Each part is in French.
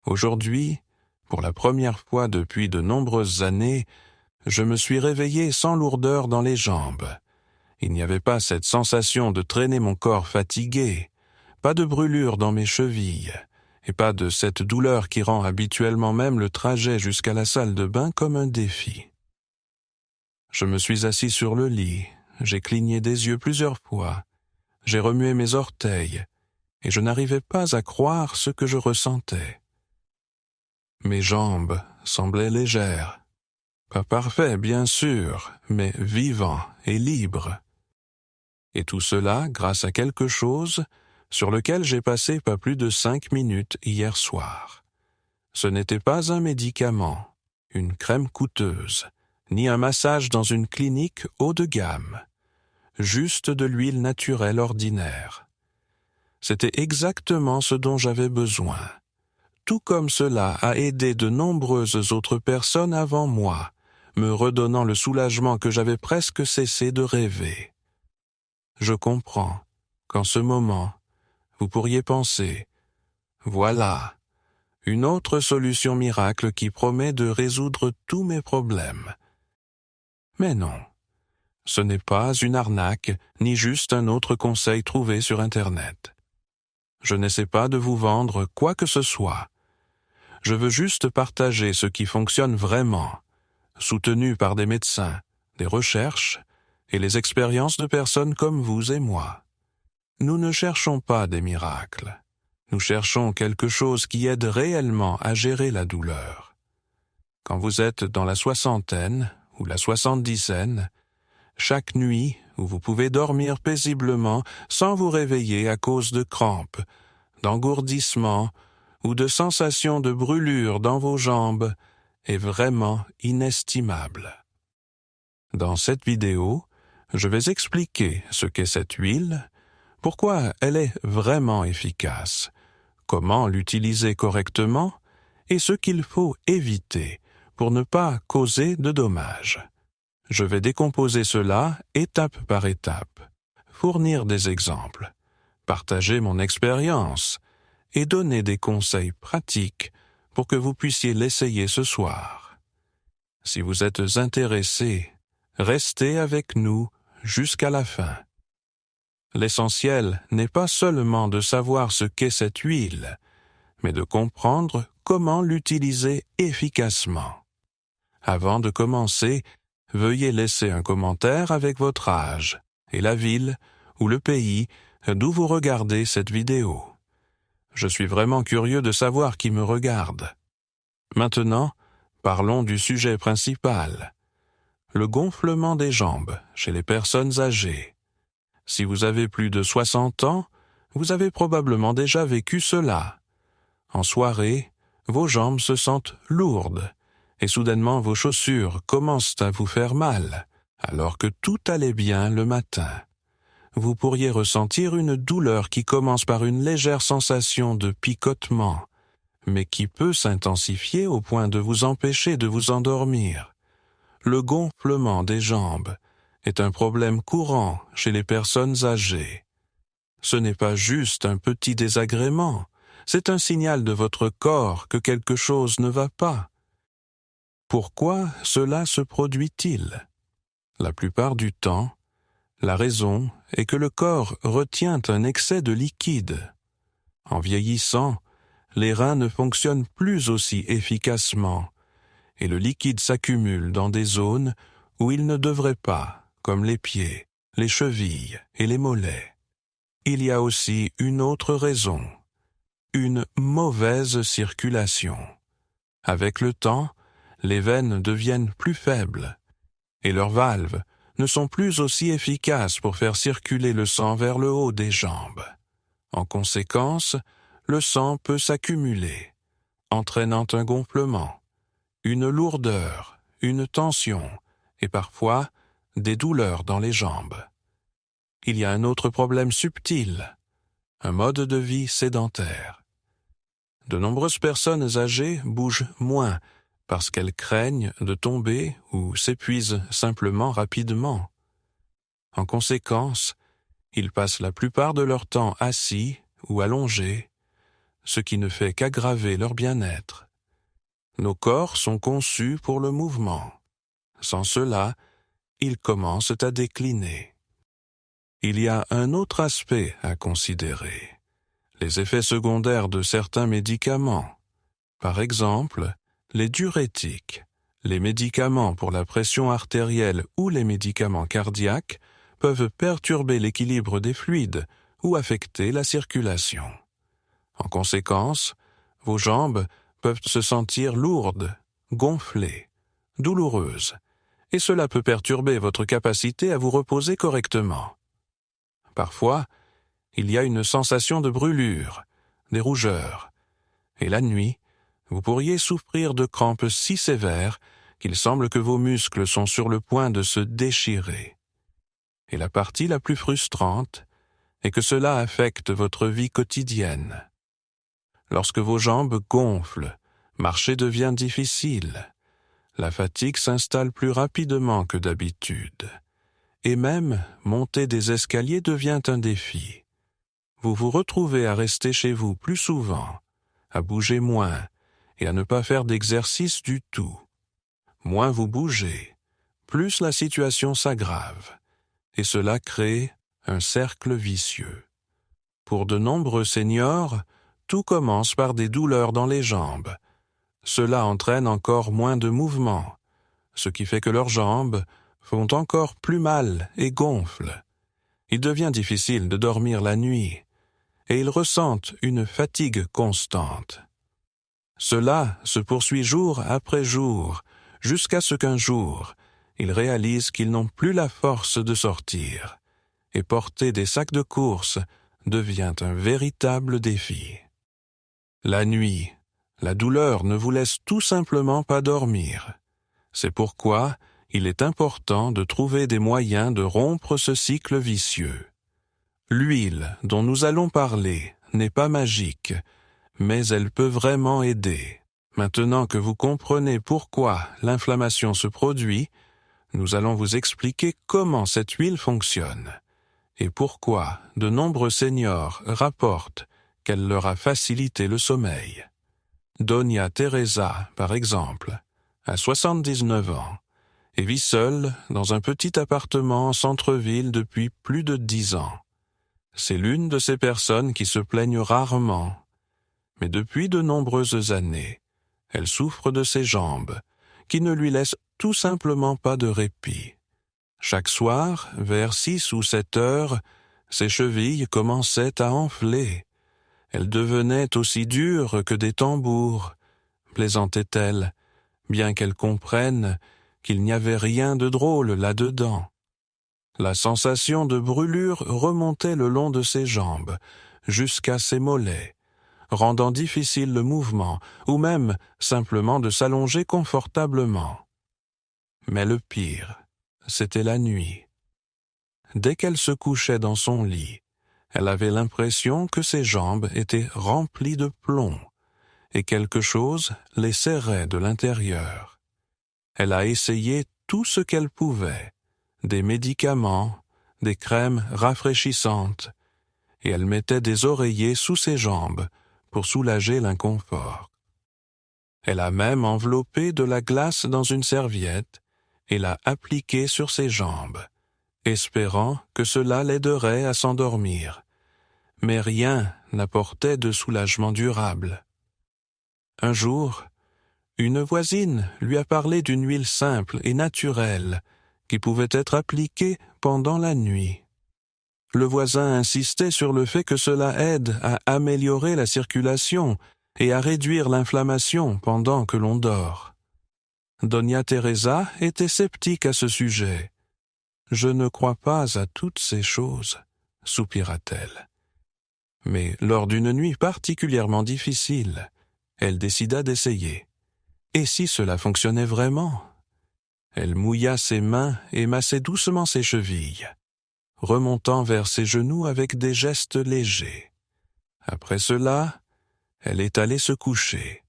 Aujourd'hui, pour la première fois depuis de nombreuses années, je me suis réveillé sans lourdeur dans les jambes. Il n'y avait pas cette sensation de traîner mon corps fatigué, pas de brûlure dans mes chevilles, et pas de cette douleur qui rend habituellement même le trajet jusqu'à la salle de bain comme un défi. Je me suis assis sur le lit, j'ai cligné des yeux plusieurs fois, j'ai remué mes orteils, et je n'arrivais pas à croire ce que je ressentais. Mes jambes semblaient légères, pas parfait bien sûr, mais vivant et libre. Et tout cela grâce à quelque chose sur lequel j'ai passé pas plus de 5 minutes hier soir. Ce n'était pas un médicament, une crème coûteuse, ni un massage dans une clinique haut de gamme, juste de l'huile naturelle ordinaire. C'était exactement ce dont j'avais besoin, tout comme cela a aidé de nombreuses autres personnes avant moi, me redonnant le soulagement que j'avais presque cessé de rêver. Je comprends qu'en ce moment, vous pourriez penser, voilà, une autre solution miracle qui promet de résoudre tous mes problèmes. Mais non, ce n'est pas une arnaque, ni juste un autre conseil trouvé sur Internet. Je n'essaie pas de vous vendre quoi que ce soit. Je veux juste partager ce qui fonctionne vraiment, soutenu par des médecins, des recherches et les expériences de personnes comme vous et moi. Nous ne cherchons pas des miracles. Nous cherchons quelque chose qui aide réellement à gérer la douleur. Quand vous êtes dans la soixantaine ou la soixante-dizaine, chaque nuit où vous pouvez dormir paisiblement sans vous réveiller à cause de crampes, d'engourdissements ou de sensations de brûlure dans vos jambes est vraiment inestimable. Dans cette vidéo, je vais expliquer ce qu'est cette huile, pourquoi elle est vraiment efficace, comment l'utiliser correctement et ce qu'il faut éviter pour ne pas causer de dommages. Je vais décomposer cela étape par étape, fournir des exemples, partager mon expérience et donner des conseils pratiques pour que vous puissiez l'essayer ce soir. Si vous êtes intéressé, restez avec nous jusqu'à la fin. L'essentiel n'est pas seulement de savoir ce qu'est cette huile, mais de comprendre comment l'utiliser efficacement. Avant de commencer, veuillez laisser un commentaire avec votre âge et la ville ou le pays d'où vous regardez cette vidéo. Je suis vraiment curieux de savoir qui me regarde. Maintenant, parlons du sujet principal. Le gonflement des jambes chez les personnes âgées. Si vous avez plus de 60 ans, vous avez probablement déjà vécu cela. En soirée, vos jambes se sentent lourdes et soudainement vos chaussures commencent à vous faire mal, alors que tout allait bien le matin. Vous pourriez ressentir une douleur qui commence par une légère sensation de picotement, mais qui peut s'intensifier au point de vous empêcher de vous endormir. Le gonflement des jambes est un problème courant chez les personnes âgées. Ce n'est pas juste un petit désagrément, c'est un signal de votre corps que quelque chose ne va pas. Pourquoi cela se produit-il? La plupart du temps, la raison est que le corps retient un excès de liquide. En vieillissant, les reins ne fonctionnent plus aussi efficacement et le liquide s'accumule dans des zones où il ne devrait pas, comme les pieds, les chevilles et les mollets. Il y a aussi une autre raison, une mauvaise circulation. Avec le temps, les veines deviennent plus faibles et leurs valves ne sont plus aussi efficaces pour faire circuler le sang vers le haut des jambes. En conséquence, le sang peut s'accumuler, entraînant un gonflement, une lourdeur, une tension et parfois des douleurs dans les jambes. Il y a un autre problème subtil, un mode de vie sédentaire. De nombreuses personnes âgées bougent moins parce qu'elles craignent de tomber ou s'épuisent simplement rapidement. En conséquence, ils passent la plupart de leur temps assis ou allongés, ce qui ne fait qu'aggraver leur bien-être. Nos corps sont conçus pour le mouvement. Sans cela, ils commencent à décliner. Il y a un autre aspect à considérer, les effets secondaires de certains médicaments. Par exemple, les diurétiques, les médicaments pour la pression artérielle ou les médicaments cardiaques peuvent perturber l'équilibre des fluides ou affecter la circulation. En conséquence, vos jambes peuvent se sentir lourdes, gonflées, douloureuses, et cela peut perturber votre capacité à vous reposer correctement. Parfois, il y a une sensation de brûlure, des rougeurs, et la nuit, vous pourriez souffrir de crampes si sévères qu'il semble que vos muscles sont sur le point de se déchirer. Et la partie la plus frustrante est que cela affecte votre vie quotidienne. Lorsque vos jambes gonflent, marcher devient difficile. La fatigue s'installe plus rapidement que d'habitude. Et même, monter des escaliers devient un défi. Vous vous retrouvez à rester chez vous plus souvent, à bouger moins et à ne pas faire d'exercice du tout. Moins vous bougez, plus la situation s'aggrave, et cela crée un cercle vicieux. Pour de nombreux seniors, tout commence par des douleurs dans les jambes. Cela entraîne encore moins de mouvement, ce qui fait que leurs jambes font encore plus mal et gonflent. Il devient difficile de dormir la nuit, et ils ressentent une fatigue constante. Cela se poursuit jour après jour, jusqu'à ce qu'un jour, ils réalisent qu'ils n'ont plus la force de sortir, et porter des sacs de course devient un véritable défi. La nuit, la douleur ne vous laisse tout simplement pas dormir. C'est pourquoi il est important de trouver des moyens de rompre ce cycle vicieux. L'huile dont nous allons parler n'est pas magique, mais elle peut vraiment aider. Maintenant que vous comprenez pourquoi l'inflammation se produit, nous allons vous expliquer comment cette huile fonctionne et pourquoi de nombreux seniors rapportent qu'elle leur a facilité le sommeil. Doña Teresa, par exemple, a 79 ans et vit seule dans un petit appartement en centre-ville depuis plus de 10 ans. C'est l'une de ces personnes qui se plaignent rarement, mais depuis de nombreuses années, elle souffre de ses jambes, qui ne lui laissent tout simplement pas de répit. Chaque soir, vers 6 ou 7 heures, ses chevilles commençaient à enfler. Elles devenaient aussi dures que des tambours, plaisantait-elle, bien qu'elle comprenne qu'il n'y avait rien de drôle là-dedans. La sensation de brûlure remontait le long de ses jambes, jusqu'à ses mollets, rendant difficile le mouvement, ou même simplement de s'allonger confortablement. Mais le pire, c'était la nuit. Dès qu'elle se couchait dans son lit, elle avait l'impression que ses jambes étaient remplies de plomb, et quelque chose les serrait de l'intérieur. Elle a essayé tout ce qu'elle pouvait, des médicaments, des crèmes rafraîchissantes, et elle mettait des oreillers sous ses jambes pour soulager l'inconfort. Elle a même enveloppé de la glace dans une serviette et l'a appliquée sur ses jambes, espérant que cela l'aiderait à s'endormir. Mais rien n'apportait de soulagement durable. Un jour, une voisine lui a parlé d'une huile simple et naturelle qui pouvait être appliquée pendant la nuit. Le voisin insistait sur le fait que cela aide à améliorer la circulation et à réduire l'inflammation pendant que l'on dort. Doña Teresa était sceptique à ce sujet. « Je ne crois pas à toutes ces choses », soupira-t-elle. Mais lors d'une nuit particulièrement difficile, elle décida d'essayer. Et si cela fonctionnait vraiment? Elle mouilla ses mains et massait doucement ses chevilles, remontant vers ses genoux avec des gestes légers. Après cela, elle est allée se coucher.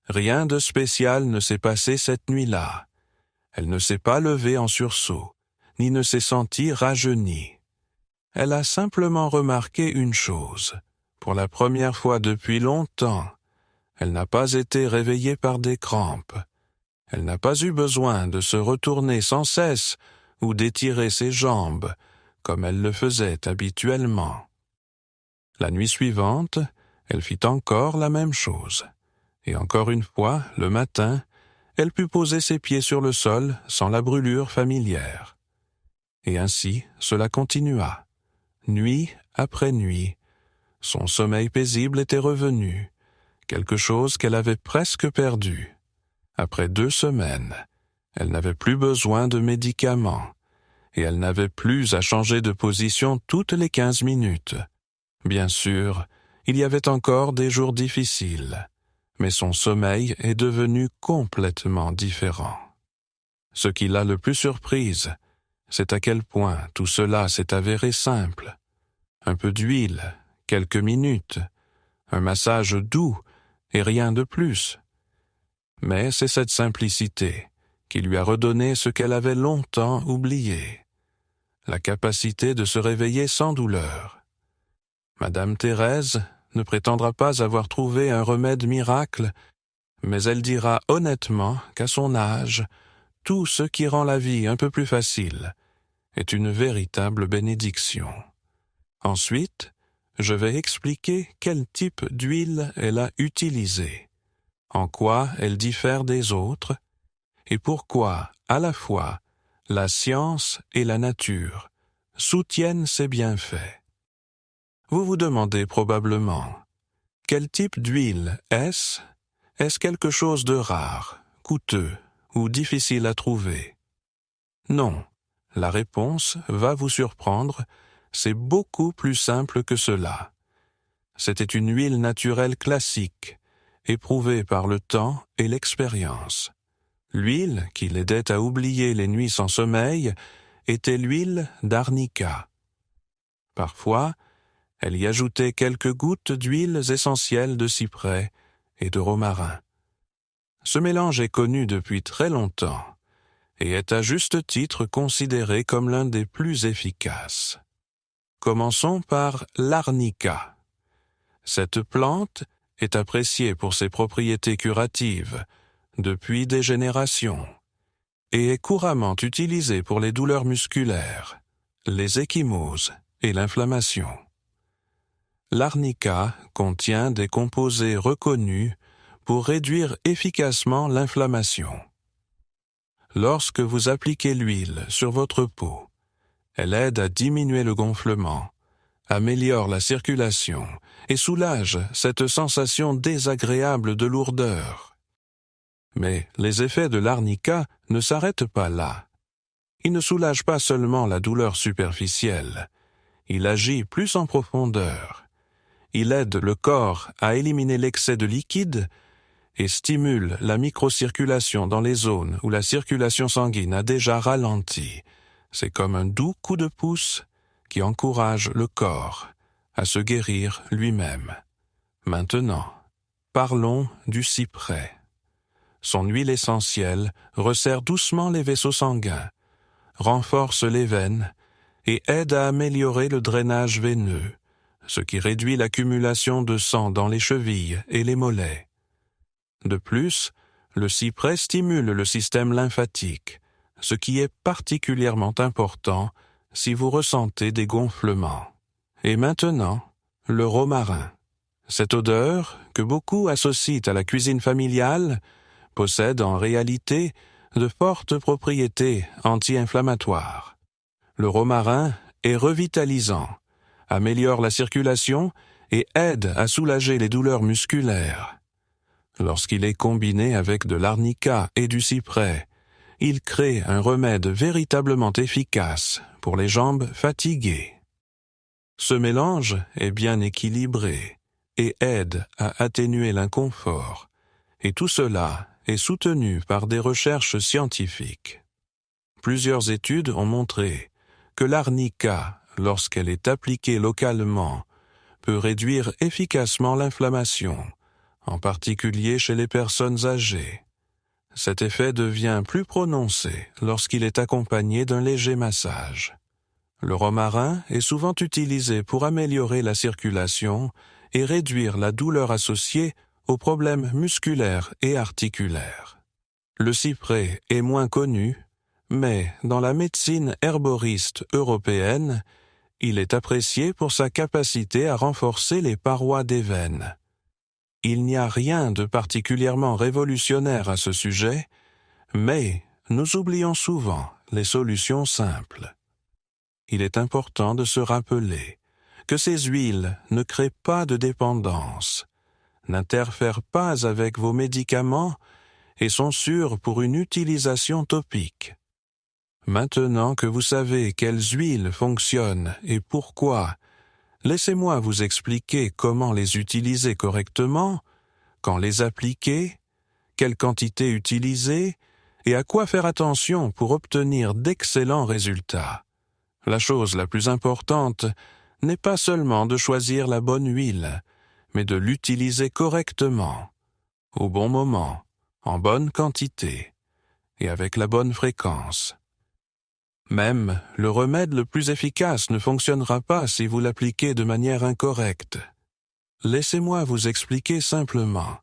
Rien de spécial ne s'est passé cette nuit-là. Elle ne s'est pas levée en sursaut, ni ne s'est sentie rajeunie. Elle a simplement remarqué une chose. pour la première fois depuis longtemps, elle n'a pas été réveillée par des crampes. Elle n'a pas eu besoin de se retourner sans cesse ou d'étirer ses jambes, comme elle le faisait habituellement. La nuit suivante, elle fit encore la même chose. Et encore une fois, le matin, elle put poser ses pieds sur le sol sans la brûlure familière. Et ainsi, cela continua. Nuit après nuit, son sommeil paisible était revenu, quelque chose qu'elle avait presque perdu. Après 2 semaines, elle n'avait plus besoin de médicaments, et elle n'avait plus à changer de position toutes les 15 minutes. Bien sûr, il y avait encore des jours difficiles, mais son sommeil est devenu complètement différent. Ce qui l'a le plus surprise, c'est à quel point tout cela s'est avéré simple. Un peu d'huile, quelques minutes, un massage doux et rien de plus. Mais c'est cette simplicité qui lui a redonné ce qu'elle avait longtemps oublié, la capacité de se réveiller sans douleur. Madame Thérèse ne prétendra pas avoir trouvé un remède miracle, mais elle dira honnêtement qu'à son âge, tout ce qui rend la vie un peu plus facile est une véritable bénédiction. Ensuite, je vais expliquer quel type d'huile elle a utilisé, en quoi elle diffère des autres, et pourquoi, à la fois, la science et la nature soutiennent ses bienfaits. Vous vous demandez probablement, quel type d'huile est-ce? Est-ce quelque chose de rare, coûteux ou difficile à trouver? Non, la réponse va vous surprendre, c'est beaucoup plus simple que cela. C'était une huile naturelle classique, éprouvée par le temps et l'expérience. L'huile qui l'aidait à oublier les nuits sans sommeil était l'huile d'arnica. Parfois, elle y ajoutait quelques gouttes d'huiles essentielles de cyprès et de romarin. Ce mélange est connu depuis très longtemps et est à juste titre considéré comme l'un des plus efficaces. Commençons par l'arnica. Cette plante est appréciée pour ses propriétés curatives depuis des générations et est couramment utilisée pour les douleurs musculaires, les ecchymoses et l'inflammation. L'arnica contient des composés reconnus pour réduire efficacement l'inflammation. Lorsque vous appliquez l'huile sur votre peau, elle aide à diminuer le gonflement, améliore la circulation et soulage cette sensation désagréable de lourdeur. Mais les effets de l'arnica ne s'arrêtent pas là. Il ne soulage pas seulement la douleur superficielle, il agit plus en profondeur. Il aide le corps à éliminer l'excès de liquide et stimule la microcirculation dans les zones où la circulation sanguine a déjà ralenti. C'est comme un doux coup de pouce qui encourage le corps à se guérir lui-même. Maintenant, parlons du cyprès. Son huile essentielle resserre doucement les vaisseaux sanguins, renforce les veines et aide à améliorer le drainage veineux, ce qui réduit l'accumulation de sang dans les chevilles et les mollets. De plus, le cyprès stimule le système lymphatique, ce qui est particulièrement important si vous ressentez des gonflements. Et maintenant, le romarin. Cette odeur, que beaucoup associent à la cuisine familiale, possède en réalité de fortes propriétés anti-inflammatoires. Le romarin est revitalisant, améliore la circulation et aide à soulager les douleurs musculaires. Lorsqu'il est combiné avec de l'arnica et du cyprès, il crée un remède véritablement efficace pour les jambes fatiguées. Ce mélange est bien équilibré et aide à atténuer l'inconfort, et tout cela est soutenu par des recherches scientifiques. Plusieurs études ont montré que l'arnica, lorsqu'elle est appliquée localement, peut réduire efficacement l'inflammation, en particulier chez les personnes âgées. Cet effet devient plus prononcé lorsqu'il est accompagné d'un léger massage. Le romarin est souvent utilisé pour améliorer la circulation et réduire la douleur associée aux problèmes musculaires et articulaires. Le cyprès est moins connu, mais dans la médecine herboriste européenne, il est apprécié pour sa capacité à renforcer les parois des veines. Il n'y a rien de particulièrement révolutionnaire à ce sujet, mais nous oublions souvent les solutions simples. Il est important de se rappeler que ces huiles ne créent pas de dépendance, n'interfèrent pas avec vos médicaments et sont sûres pour une utilisation topique. Maintenant que vous savez quelles huiles fonctionnent et pourquoi, laissez-moi vous expliquer comment les utiliser correctement, quand les appliquer, quelle quantité utiliser et à quoi faire attention pour obtenir d'excellents résultats. La chose la plus importante n'est pas seulement de choisir la bonne huile, mais de l'utiliser correctement, au bon moment, en bonne quantité et avec la bonne fréquence. Même le remède le plus efficace ne fonctionnera pas si vous l'appliquez de manière incorrecte. Laissez-moi vous expliquer simplement,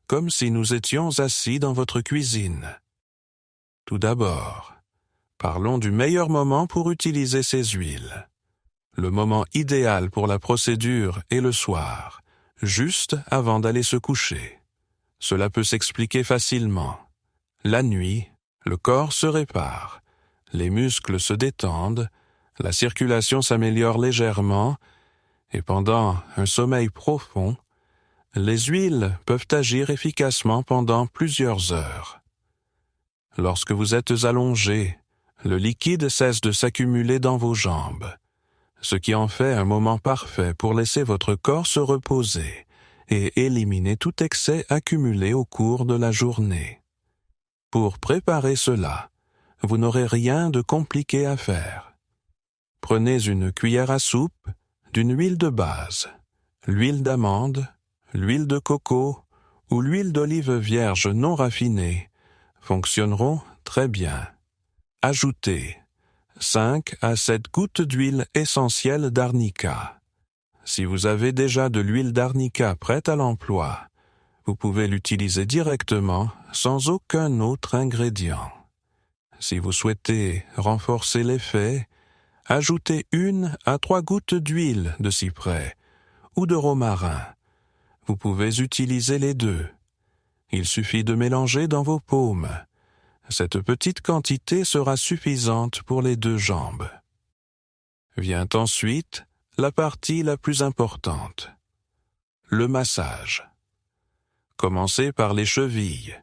comme si nous étions assis dans votre cuisine. Tout d'abord, parlons du meilleur moment pour utiliser ces huiles. Le moment idéal pour la procédure est le soir, juste avant d'aller se coucher. Cela peut s'expliquer facilement. La nuit, le corps se répare. Les muscles se détendent, la circulation s'améliore légèrement, et pendant un sommeil profond, les huiles peuvent agir efficacement pendant plusieurs heures. Lorsque vous êtes allongé, le liquide cesse de s'accumuler dans vos jambes, ce qui en fait un moment parfait pour laisser votre corps se reposer et éliminer tout excès accumulé au cours de la journée. Pour préparer cela, vous n'aurez rien de compliqué à faire. Prenez une cuillère à soupe d'une huile de base, l'huile d'amande, l'huile de coco ou l'huile d'olive vierge non raffinée fonctionneront très bien. Ajoutez 5 à 7 gouttes d'huile essentielle d'arnica. Si vous avez déjà de l'huile d'arnica prête à l'emploi, vous pouvez l'utiliser directement sans aucun autre ingrédient. Si vous souhaitez renforcer l'effet, ajoutez 1 à 3 gouttes d'huile de cyprès ou de romarin. Vous pouvez utiliser les deux. Il suffit de mélanger dans vos paumes. Cette petite quantité sera suffisante pour les deux jambes. Vient ensuite la partie la plus importante, le massage. Commencez par les chevilles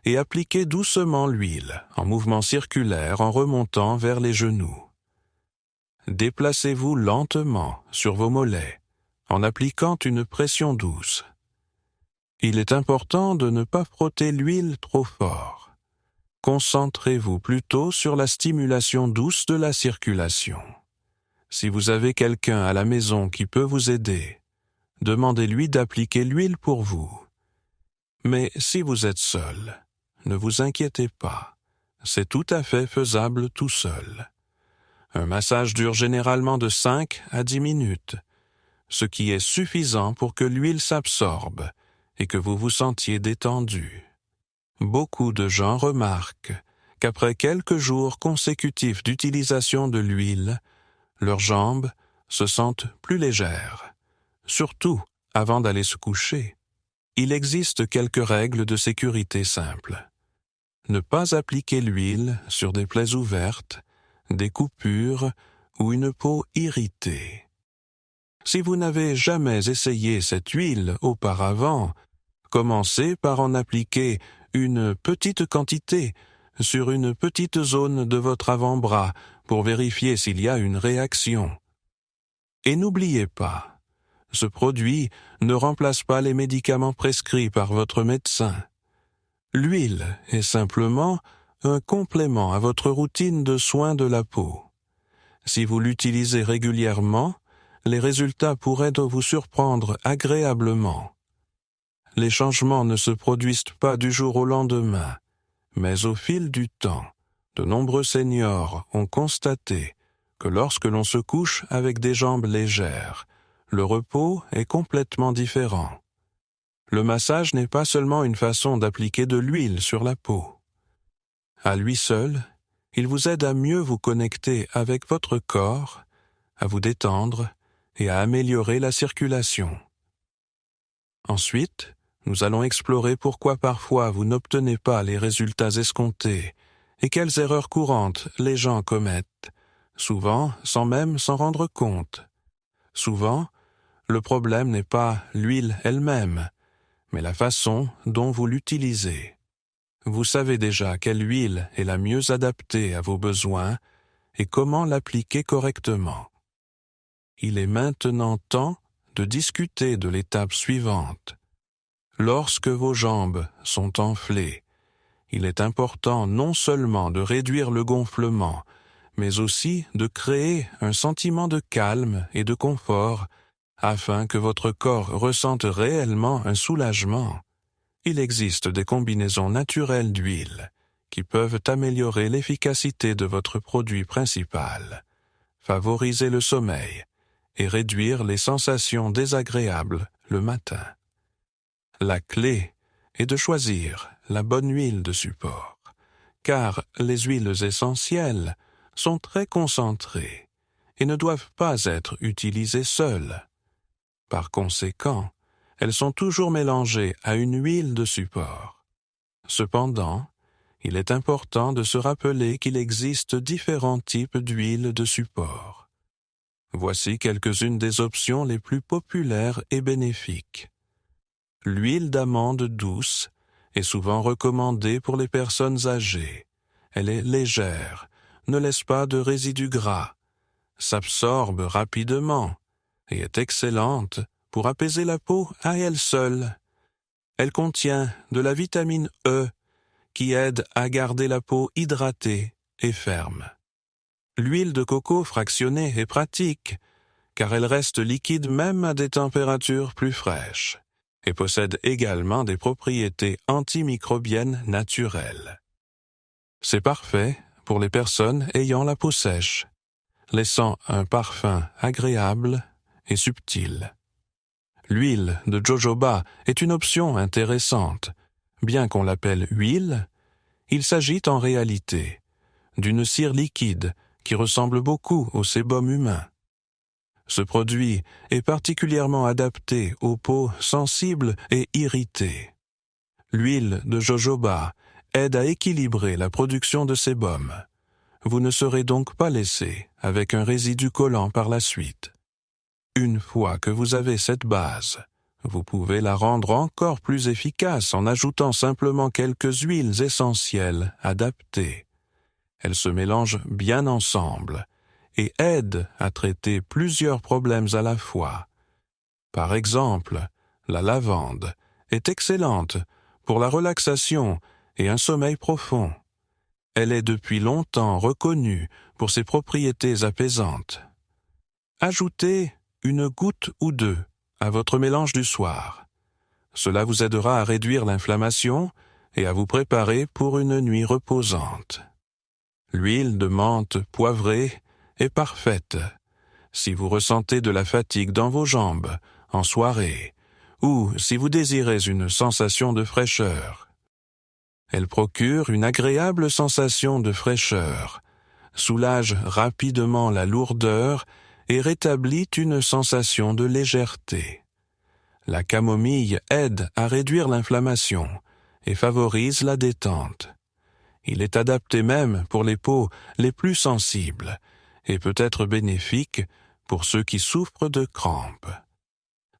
et appliquez doucement l'huile en mouvement circulaire en remontant vers les genoux. Déplacez-vous lentement sur vos mollets en appliquant une pression douce. Il est important de ne pas frotter l'huile trop fort. Concentrez-vous plutôt sur la stimulation douce de la circulation. Si vous avez quelqu'un à la maison qui peut vous aider, demandez-lui d'appliquer l'huile pour vous. Mais si vous êtes seul, ne vous inquiétez pas, c'est tout à fait faisable tout seul. Un massage dure généralement de 5 à 10 minutes, ce qui est suffisant pour que l'huile s'absorbe et que vous vous sentiez détendu. Beaucoup de gens remarquent qu'après quelques jours consécutifs d'utilisation de l'huile, leurs jambes se sentent plus légères, surtout avant d'aller se coucher. Il existe quelques règles de sécurité simples. Ne pas appliquer l'huile sur des plaies ouvertes, des coupures ou une peau irritée. Si vous n'avez jamais essayé cette huile auparavant, commencez par en appliquer une petite quantité sur une petite zone de votre avant-bras pour vérifier s'il y a une réaction. Et n'oubliez pas, ce produit ne remplace pas les médicaments prescrits par votre médecin. L'huile est simplement un complément à votre routine de soins de la peau. Si vous l'utilisez régulièrement, les résultats pourraient vous surprendre agréablement. Les changements ne se produisent pas du jour au lendemain, mais au fil du temps, de nombreux seniors ont constaté que lorsque l'on se couche avec des jambes légères, le repos est complètement différent. Le massage n'est pas seulement une façon d'appliquer de l'huile sur la peau. À lui seul, il vous aide à mieux vous connecter avec votre corps, à vous détendre et à améliorer la circulation. Ensuite, nous allons explorer pourquoi parfois vous n'obtenez pas les résultats escomptés et quelles erreurs courantes les gens commettent, souvent sans même s'en rendre compte. Souvent, le problème n'est pas l'huile elle-même, mais la façon dont vous l'utilisez. Vous savez déjà quelle huile est la mieux adaptée à vos besoins et comment l'appliquer correctement. Il est maintenant temps de discuter de l'étape suivante. Lorsque vos jambes sont enflées, il est important non seulement de réduire le gonflement, mais aussi de créer un sentiment de calme et de confort afin que votre corps ressente réellement un soulagement. Il existe des combinaisons naturelles d'huile qui peuvent améliorer l'efficacité de votre produit principal, favoriser le sommeil et réduire les sensations désagréables le matin. La clé est de choisir la bonne huile de support, car les huiles essentielles sont très concentrées et ne doivent pas être utilisées seules. Par conséquent, elles sont toujours mélangées à une huile de support. Cependant, il est important de se rappeler qu'il existe différents types d'huiles de support. Voici quelques-unes des options les plus populaires et bénéfiques. L'huile d'amande douce est souvent recommandée pour les personnes âgées. Elle est légère, ne laisse pas de résidus gras, s'absorbe rapidement et est excellente pour apaiser la peau à elle seule. Elle contient de la vitamine E qui aide à garder la peau hydratée et ferme. L'huile de coco fractionnée est pratique car elle reste liquide même à des températures plus fraîches et possède également des propriétés antimicrobiennes naturelles. C'est parfait pour les personnes ayant la peau sèche, laissant un parfum agréable et subtil. L'huile de jojoba est une option intéressante. Bien qu'on l'appelle huile, il s'agit en réalité d'une cire liquide qui ressemble beaucoup au sébum humain. Ce produit est particulièrement adapté aux peaux sensibles et irritées. L'huile de jojoba aide à équilibrer la production de sébum. Vous ne serez donc pas laissé avec un résidu collant par la suite. Une fois que vous avez cette base, vous pouvez la rendre encore plus efficace en ajoutant simplement quelques huiles essentielles adaptées. Elles se mélangent bien ensemble et aident à traiter plusieurs problèmes à la fois. Par exemple, la lavande est excellente pour la relaxation et un sommeil profond. Elle est depuis longtemps reconnue pour ses propriétés apaisantes. Ajoutez une goutte ou deux à votre mélange du soir. Cela vous aidera à réduire l'inflammation et à vous préparer pour une nuit reposante. L'huile de menthe poivrée est parfaite si vous ressentez de la fatigue dans vos jambes en soirée ou si vous désirez une sensation de fraîcheur. Elle procure une agréable sensation de fraîcheur, soulage rapidement la lourdeur et rétablit une sensation de légèreté. La camomille aide à réduire l'inflammation et favorise la détente. Il est adapté même pour les peaux les plus sensibles et peut être bénéfique pour ceux qui souffrent de crampes.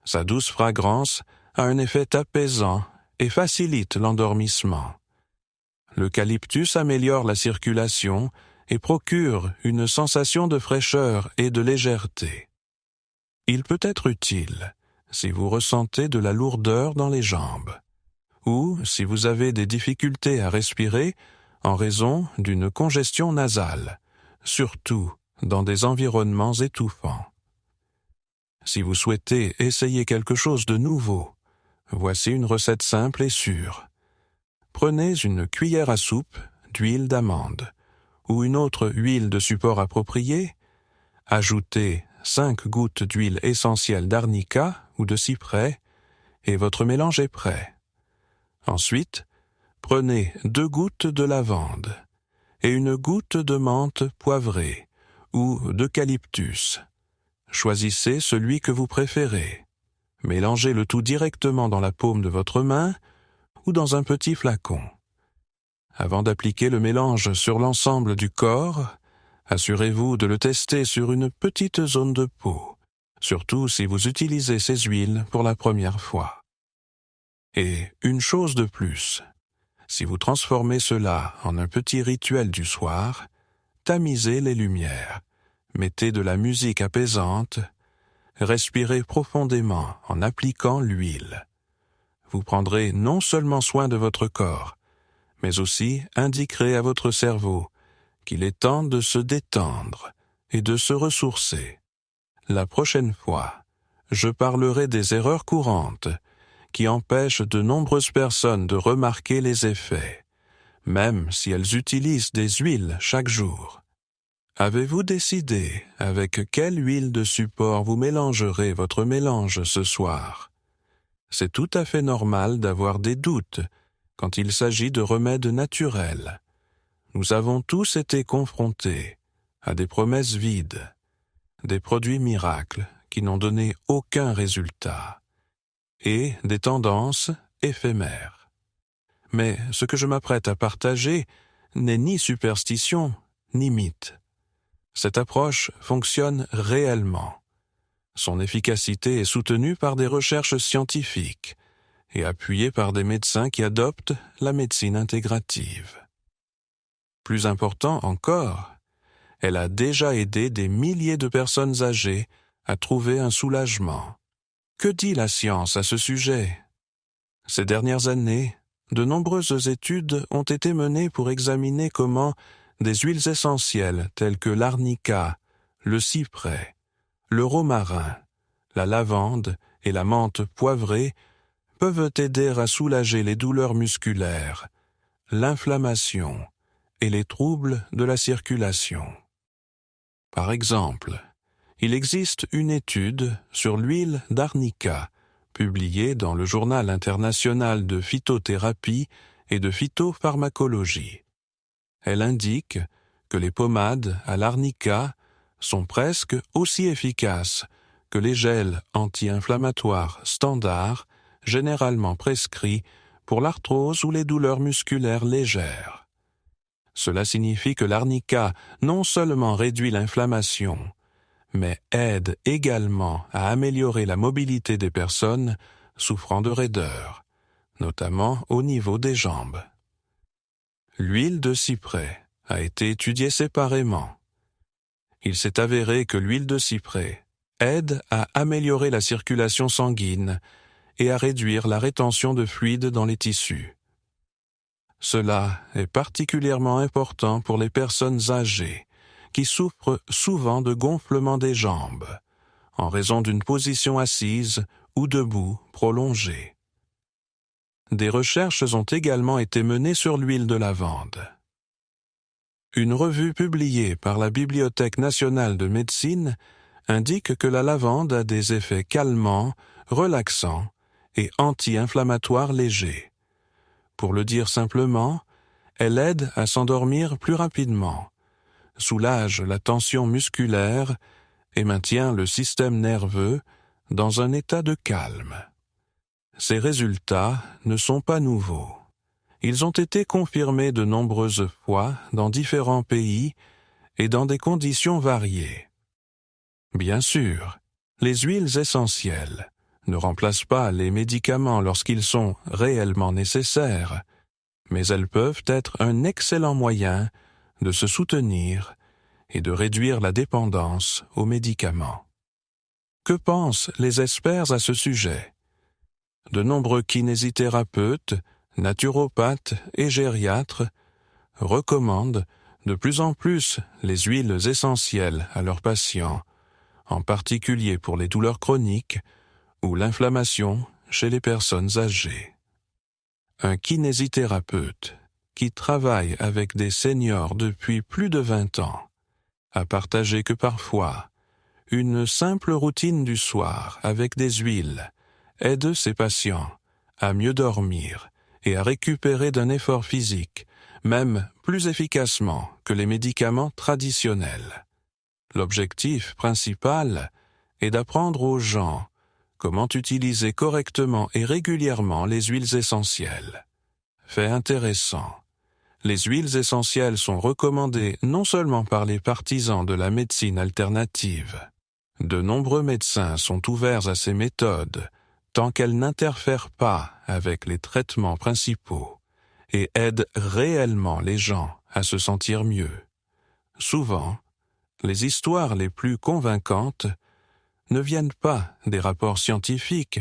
Sa douce fragrance a un effet apaisant et facilite l'endormissement. L'eucalyptus améliore la circulation et procure une sensation de fraîcheur et de légèreté. Il peut être utile si vous ressentez de la lourdeur dans les jambes ou si vous avez des difficultés à respirer en raison d'une congestion nasale, surtout dans des environnements étouffants. Si vous souhaitez essayer quelque chose de nouveau, voici une recette simple et sûre. Prenez une cuillère à soupe d'huile d'amande ou une autre huile de support appropriée, ajoutez 5 gouttes d'huile essentielle d'arnica ou de cyprès et votre mélange est prêt. Ensuite, prenez 2 gouttes de lavande et une goutte de menthe poivrée ou d'eucalyptus. Choisissez celui que vous préférez. Mélangez le tout directement dans la paume de votre main ou dans un petit flacon. Avant d'appliquer le mélange sur l'ensemble du corps, assurez-vous de le tester sur une petite zone de peau, surtout si vous utilisez ces huiles pour la première fois. Et une chose de plus, si vous transformez cela en un petit rituel du soir, tamisez les lumières, mettez de la musique apaisante, respirez profondément en appliquant l'huile. Vous prendrez non seulement soin de votre corps, mais aussi indiquerez à votre cerveau qu'il est temps de se détendre et de se ressourcer. La prochaine fois, je parlerai des erreurs courantes qui empêchent de nombreuses personnes de remarquer les effets, même si elles utilisent des huiles chaque jour. Avez-vous décidé avec quelle huile de support vous mélangerez votre mélange ce soir? C'est tout à fait normal d'avoir des doutes quand il s'agit de remèdes naturels. Nous avons tous été confrontés à des promesses vides, des produits miracles qui n'ont donné aucun résultat, et des tendances éphémères. Mais ce que je m'apprête à partager n'est ni superstition, ni mythe. Cette approche fonctionne réellement. Son efficacité est soutenue par des recherches scientifiques et appuyée par des médecins qui adoptent la médecine intégrative. Plus important encore, elle a déjà aidé des milliers de personnes âgées à trouver un soulagement. Que dit la science à ce sujet? Ces dernières années, de nombreuses études ont été menées pour examiner comment des huiles essentielles telles que l'arnica, le cyprès, le romarin, la lavande et la menthe poivrée peuvent aider à soulager les douleurs musculaires, l'inflammation et les troubles de la circulation. Par exemple, il existe une étude sur l'huile d'arnica, publiée dans le Journal international de phytothérapie et de phytopharmacologie. Elle indique que les pommades à l'arnica sont presque aussi efficaces que les gels anti-inflammatoires standards généralement prescrits pour l'arthrose ou les douleurs musculaires légères. Cela signifie que l'arnica non seulement réduit l'inflammation, mais aide également à améliorer la mobilité des personnes souffrant de raideur, notamment au niveau des jambes. L'huile de cyprès a été étudiée séparément. Il s'est avéré que l'huile de cyprès aide à améliorer la circulation sanguine et à réduire la rétention de fluide dans les tissus. Cela est particulièrement important pour les personnes âgées qui souffrent souvent de gonflement des jambes en raison d'une position assise ou debout prolongée. Des recherches ont également été menées sur l'huile de lavande. Une revue publiée par la Bibliothèque nationale de médecine indique que la lavande a des effets calmants, relaxants et anti-inflammatoires légers. Pour le dire simplement, elle aide à s'endormir plus rapidement, soulage la tension musculaire et maintient le système nerveux dans un état de calme. Ces résultats ne sont pas nouveaux. Ils ont été confirmés de nombreuses fois dans différents pays et dans des conditions variées. Bien sûr, les huiles essentielles ne remplacent pas les médicaments lorsqu'ils sont réellement nécessaires, mais elles peuvent être un excellent moyen de se soutenir et de réduire la dépendance aux médicaments. Que pensent les experts à ce sujet? De nombreux kinésithérapeutes, naturopathes et gériatres recommandent de plus en plus les huiles essentielles à leurs patients, en particulier pour les douleurs chroniques ou l'inflammation chez les personnes âgées. Un kinésithérapeute qui travaille avec des seniors depuis plus de 20 ans a partagé que parfois, une simple routine du soir avec des huiles aide ses patients à mieux dormir et à récupérer d'un effort physique, même plus efficacement que les médicaments traditionnels. L'objectif principal est d'apprendre aux gens comment utiliser correctement et régulièrement les huiles essentielles. Fait intéressant, les huiles essentielles sont recommandées non seulement par les partisans de la médecine alternative. De nombreux médecins sont ouverts à ces méthodes tant qu'elles n'interfèrent pas avec les traitements principaux et aident réellement les gens à se sentir mieux. Souvent, les histoires les plus convaincantes ne viennent pas des rapports scientifiques,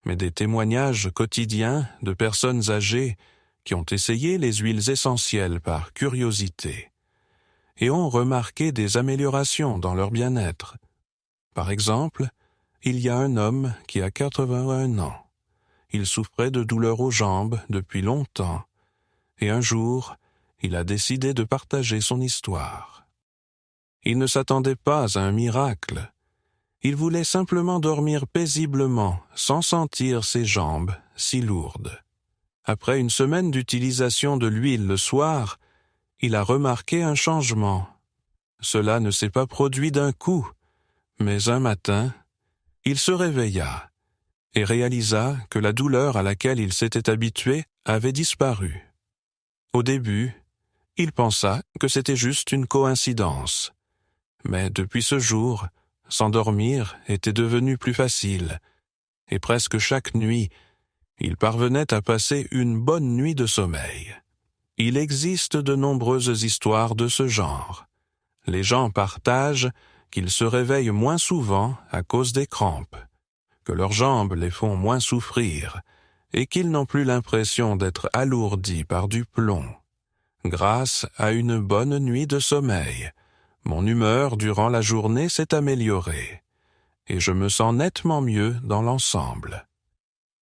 mais des témoignages quotidiens de personnes âgées qui ont essayé les huiles essentielles par curiosité et ont remarqué des améliorations dans leur bien-être. Par exemple, il y a un homme qui a 81 ans. Il souffrait de douleurs aux jambes depuis longtemps, et un jour, il a décidé de partager son histoire. Il ne s'attendait pas à un miracle. Il voulait simplement dormir paisiblement, sans sentir ses jambes si lourdes. Après une semaine d'utilisation de l'huile le soir, il a remarqué un changement. Cela ne s'est pas produit d'un coup, mais un matin, il se réveilla et réalisa que la douleur à laquelle il s'était habitué avait disparu. Au début, il pensa que c'était juste une coïncidence. Mais depuis ce jour, s'endormir était devenu plus facile, et presque chaque nuit, il parvenait à passer une bonne nuit de sommeil. Il existe de nombreuses histoires de ce genre. Les gens partagent qu'ils se réveillent moins souvent à cause des crampes, que leurs jambes les font moins souffrir, et qu'ils n'ont plus l'impression d'être alourdis par du plomb. Grâce à une bonne nuit de sommeil, mon humeur durant la journée s'est améliorée, et je me sens nettement mieux dans l'ensemble.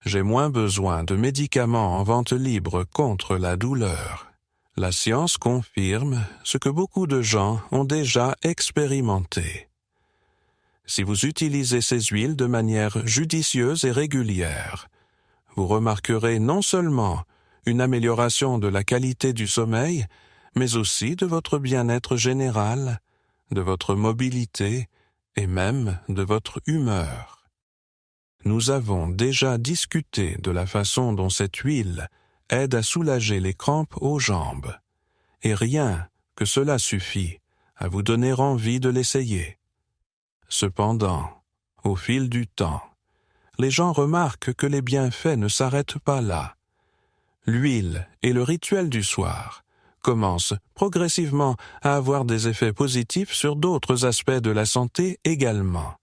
J'ai moins besoin de médicaments en vente libre contre la douleur. La science confirme ce que beaucoup de gens ont déjà expérimenté. Si vous utilisez ces huiles de manière judicieuse et régulière, vous remarquerez non seulement une amélioration de la qualité du sommeil, mais aussi de votre bien-être général, de votre mobilité et même de votre humeur. Nous avons déjà discuté de la façon dont cette huile aide à soulager les crampes aux jambes, et rien que cela suffit à vous donner envie de l'essayer. Cependant, au fil du temps, les gens remarquent que les bienfaits ne s'arrêtent pas là. L'huile et le rituel du soir commencent progressivement à avoir des effets positifs sur d'autres aspects de la santé également.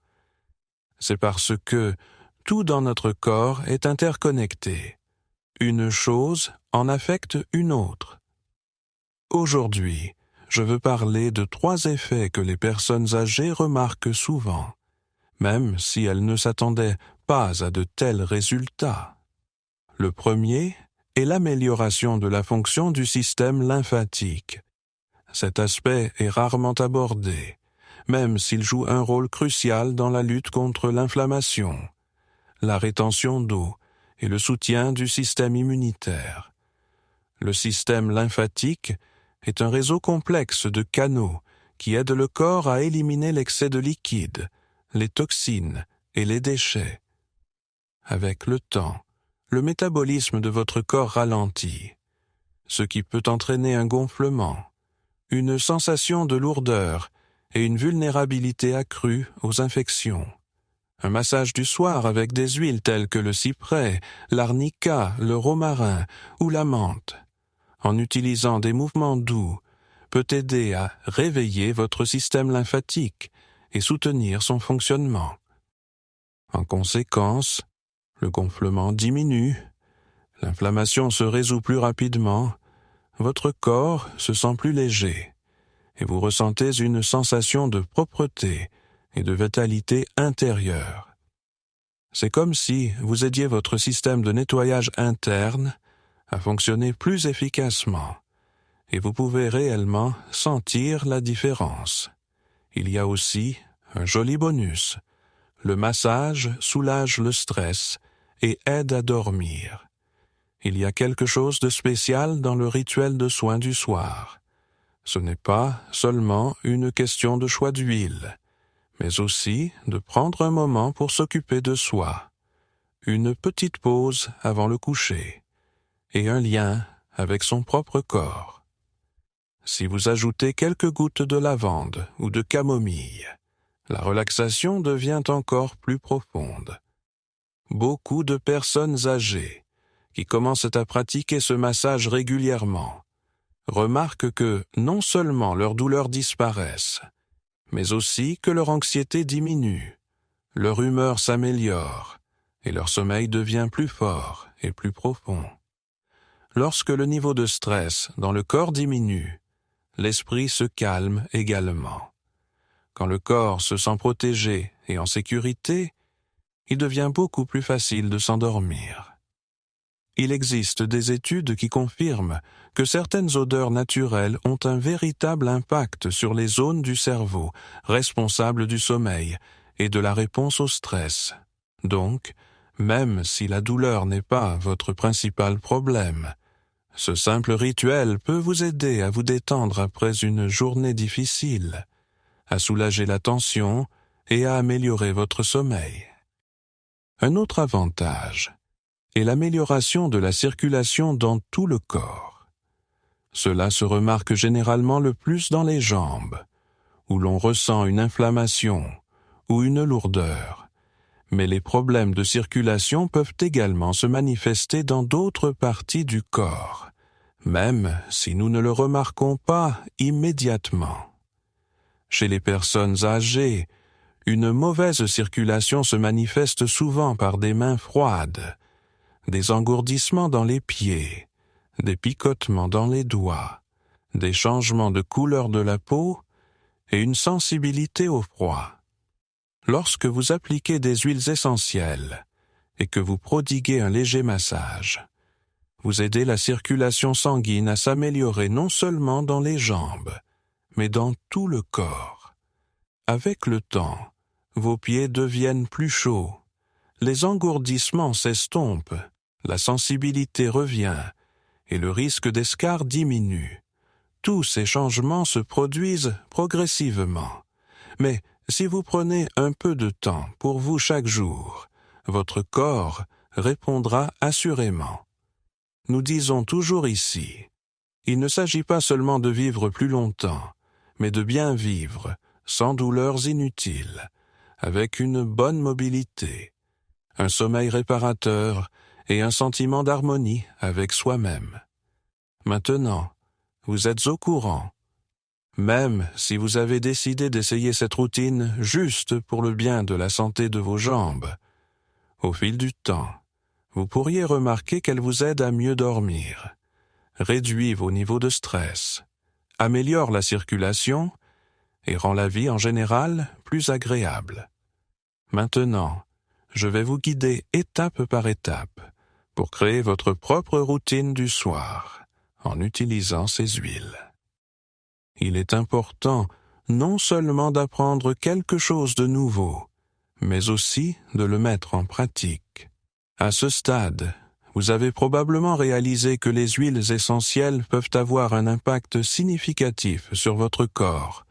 C'est parce que tout dans notre corps est interconnecté. Une chose en affecte une autre. Aujourd'hui, je veux parler de 3 effets que les personnes âgées remarquent souvent, même si elles ne s'attendaient pas à de tels résultats. Le premier est l'amélioration de la fonction du système lymphatique. Cet aspect est rarement abordé, même s'il joue un rôle crucial dans la lutte contre l'inflammation, la rétention d'eau et le soutien du système immunitaire. Le système lymphatique est un réseau complexe de canaux qui aide le corps à éliminer l'excès de liquide, les toxines et les déchets. Avec le temps, le métabolisme de votre corps ralentit, ce qui peut entraîner un gonflement, une sensation de lourdeur et une vulnérabilité accrue aux infections. Un massage du soir avec des huiles telles que le cyprès, l'arnica, le romarin ou la menthe, en utilisant des mouvements doux, peut aider à réveiller votre système lymphatique et soutenir son fonctionnement. En conséquence, le gonflement diminue, l'inflammation se résout plus rapidement, votre corps se sent plus léger, et vous ressentez une sensation de propreté et de vitalité intérieure. C'est comme si vous aidiez votre système de nettoyage interne à fonctionner plus efficacement, et vous pouvez réellement sentir la différence. Il y a aussi un joli bonus. Le massage soulage le stress et aide à dormir. Il y a quelque chose de spécial dans le rituel de soin du soir. Ce n'est pas seulement une question de choix d'huile, mais aussi de prendre un moment pour s'occuper de soi, une petite pause avant le coucher, et un lien avec son propre corps. Si vous ajoutez quelques gouttes de lavande ou de camomille, la relaxation devient encore plus profonde. Beaucoup de personnes âgées qui commencent à pratiquer ce massage régulièrement remarquent que non seulement leurs douleurs disparaissent, mais aussi que leur anxiété diminue, leur humeur s'améliore et leur sommeil devient plus fort et plus profond. Lorsque le niveau de stress dans le corps diminue, l'esprit se calme également. Quand le corps se sent protégé et en sécurité, il devient beaucoup plus facile de s'endormir. Il existe des études qui confirment que certaines odeurs naturelles ont un véritable impact sur les zones du cerveau responsables du sommeil et de la réponse au stress. Donc, même si la douleur n'est pas votre principal problème, ce simple rituel peut vous aider à vous détendre après une journée difficile, à soulager la tension et à améliorer votre sommeil. Un autre avantage est l'amélioration de la circulation dans tout le corps. Cela se remarque généralement le plus dans les jambes, où l'on ressent une inflammation ou une lourdeur. Mais les problèmes de circulation peuvent également se manifester dans d'autres parties du corps, même si nous ne le remarquons pas immédiatement. Chez les personnes âgées, une mauvaise circulation se manifeste souvent par des mains froides, des engourdissements dans les pieds, des picotements dans les doigts, des changements de couleur de la peau et une sensibilité au froid. Lorsque vous appliquez des huiles essentielles et que vous prodiguez un léger massage, vous aidez la circulation sanguine à s'améliorer non seulement dans les jambes, mais dans tout le corps. Avec le temps, vos pieds deviennent plus chauds, les engourdissements s'estompent, la sensibilité revient et le risque d'escarre diminue. Tous ces changements se produisent progressivement. Mais si vous prenez un peu de temps pour vous chaque jour, votre corps répondra assurément. Nous disons toujours ici, il ne s'agit pas seulement de vivre plus longtemps, mais de bien vivre, sans douleurs inutiles, avec une bonne mobilité, un sommeil réparateur et un sentiment d'harmonie avec soi-même. Maintenant, vous êtes au courant. Même si vous avez décidé d'essayer cette routine juste pour le bien de la santé de vos jambes, au fil du temps, vous pourriez remarquer qu'elle vous aide à mieux dormir, réduit vos niveaux de stress, améliore la circulation et rend la vie en général plus agréable. Maintenant, je vais vous guider étape par étape pour créer votre propre routine du soir en utilisant ces huiles. Il est important non seulement d'apprendre quelque chose de nouveau, mais aussi de le mettre en pratique. À ce stade, vous avez probablement réalisé que les huiles essentielles peuvent avoir un impact significatif sur votre corps,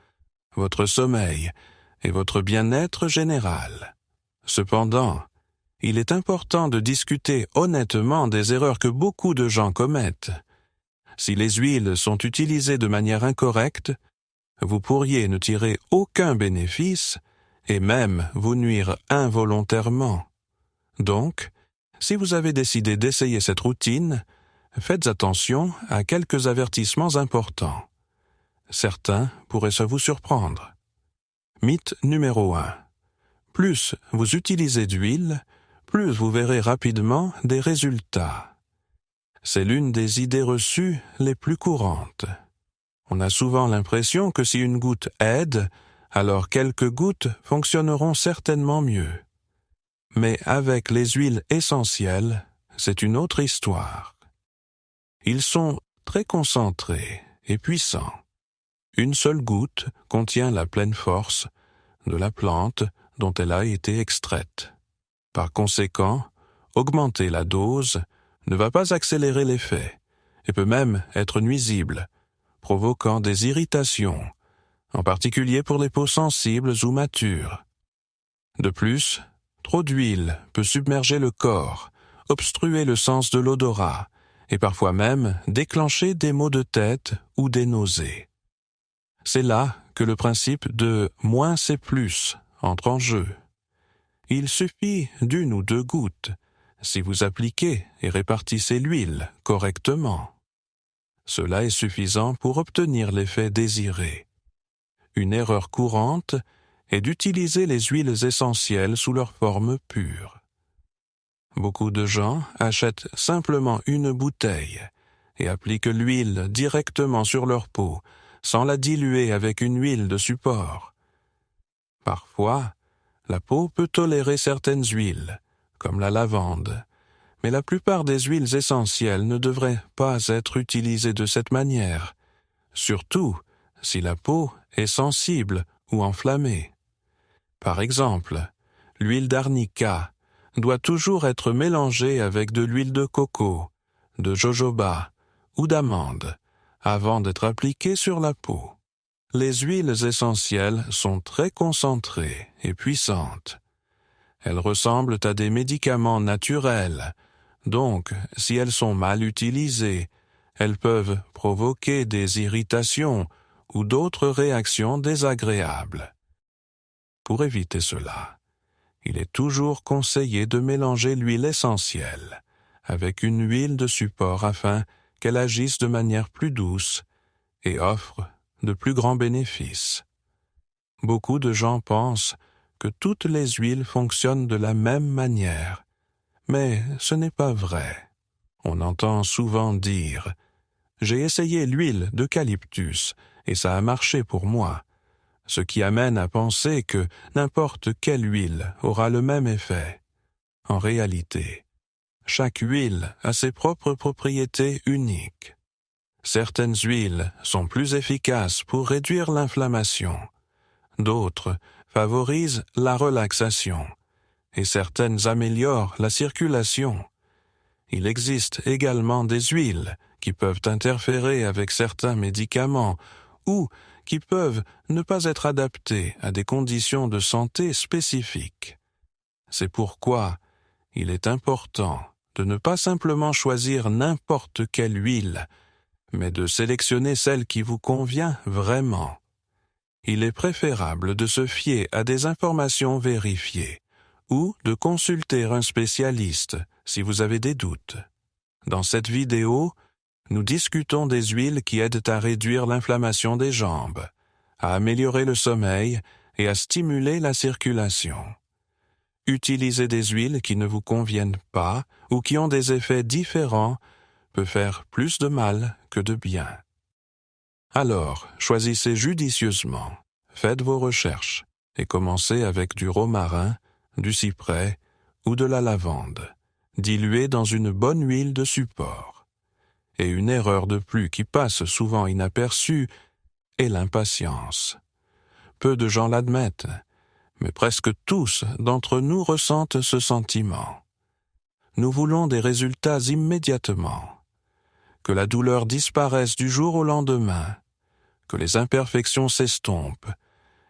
votre sommeil et votre bien-être général. Cependant, il est important de discuter honnêtement des erreurs que beaucoup de gens commettent. Si les huiles sont utilisées de manière incorrecte, vous pourriez ne tirer aucun bénéfice et même vous nuire involontairement. Donc, si vous avez décidé d'essayer cette routine, faites attention à quelques avertissements importants. Certains pourraient vous surprendre. Mythe numéro 1. Plus vous utilisez d'huile, plus vous verrez rapidement des résultats. C'est l'une des idées reçues les plus courantes. On a souvent l'impression que si une goutte aide, alors quelques gouttes fonctionneront certainement mieux. Mais avec les huiles essentielles, c'est une autre histoire. Ils sont très concentrés et puissants. Une seule goutte contient la pleine force de la plante dont elle a été extraite. Par conséquent, augmenter la dose ne va pas accélérer l'effet et peut même être nuisible, provoquant des irritations, en particulier pour les peaux sensibles ou matures. De plus, trop d'huile peut submerger le corps, obstruer le sens de l'odorat et parfois même déclencher des maux de tête ou des nausées. C'est là que le principe de « moins c'est plus » entre en jeu. Il suffit d'1 ou 2 gouttes si vous appliquez et répartissez l'huile correctement. Cela est suffisant pour obtenir l'effet désiré. Une erreur courante est d'utiliser les huiles essentielles sous leur forme pure. Beaucoup de gens achètent simplement une bouteille et appliquent l'huile directement sur leur peau, sans la diluer avec une huile de support. Parfois, la peau peut tolérer certaines huiles, comme la lavande, mais la plupart des huiles essentielles ne devraient pas être utilisées de cette manière, surtout si la peau est sensible ou enflammée. Par exemple, l'huile d'arnica doit toujours être mélangée avec de l'huile de coco, de jojoba ou d'amande avant d'être appliquée sur la peau. Les huiles essentielles sont très concentrées et puissantes. Elles ressemblent à des médicaments naturels, donc si elles sont mal utilisées, elles peuvent provoquer des irritations ou d'autres réactions désagréables. Pour éviter cela, il est toujours conseillé de mélanger l'huile essentielle avec une huile de support afin qu'elle agisse de manière plus douce et offre de plus grands bénéfices. Beaucoup de gens pensent que toutes les huiles fonctionnent de la même manière, mais ce n'est pas vrai. On entend souvent dire « J'ai essayé l'huile d'eucalyptus et ça a marché pour moi », ce qui amène à penser que n'importe quelle huile aura le même effet. En réalité, chaque huile a ses propres propriétés uniques. Certaines huiles sont plus efficaces pour réduire l'inflammation, d'autres favorisent la relaxation, et certaines améliorent la circulation. Il existe également des huiles qui peuvent interférer avec certains médicaments ou qui peuvent ne pas être adaptées à des conditions de santé spécifiques. C'est pourquoi il est important de ne pas simplement choisir n'importe quelle huile, mais de sélectionner celle qui vous convient vraiment. Il est préférable de se fier à des informations vérifiées ou de consulter un spécialiste si vous avez des doutes. Dans cette vidéo, nous discutons des huiles qui aident à réduire l'inflammation des jambes, à améliorer le sommeil et à stimuler la circulation. Utiliser des huiles qui ne vous conviennent pas ou qui ont des effets différents peut faire plus de mal que de bien. Alors, choisissez judicieusement, faites vos recherches et commencez avec du romarin, du cyprès ou de la lavande, dilué dans une bonne huile de support. Et une erreur de plus qui passe souvent inaperçue est l'impatience. Peu de gens l'admettent, mais presque tous d'entre nous ressentent ce sentiment. Nous voulons des résultats immédiatement, que la douleur disparaisse du jour au lendemain, que les imperfections s'estompent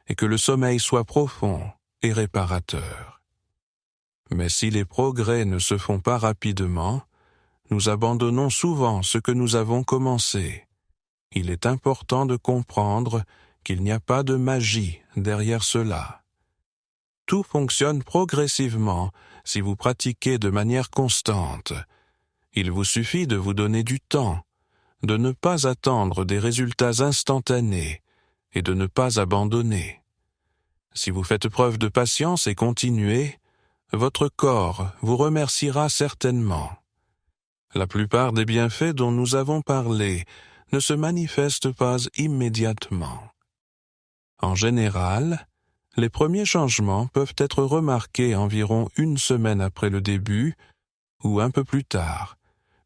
et que le sommeil soit profond et réparateur. Mais si les progrès ne se font pas rapidement, nous abandonnons souvent ce que nous avons commencé. Il est important de comprendre qu'il n'y a pas de magie derrière cela. Tout fonctionne progressivement si vous pratiquez de manière constante. Il vous suffit de vous donner du temps, de ne pas attendre des résultats instantanés et de ne pas abandonner. Si vous faites preuve de patience et continuez, votre corps vous remerciera certainement. La plupart des bienfaits dont nous avons parlé ne se manifestent pas immédiatement. En général, les premiers changements peuvent être remarqués environ 1 semaine après le début ou un peu plus tard,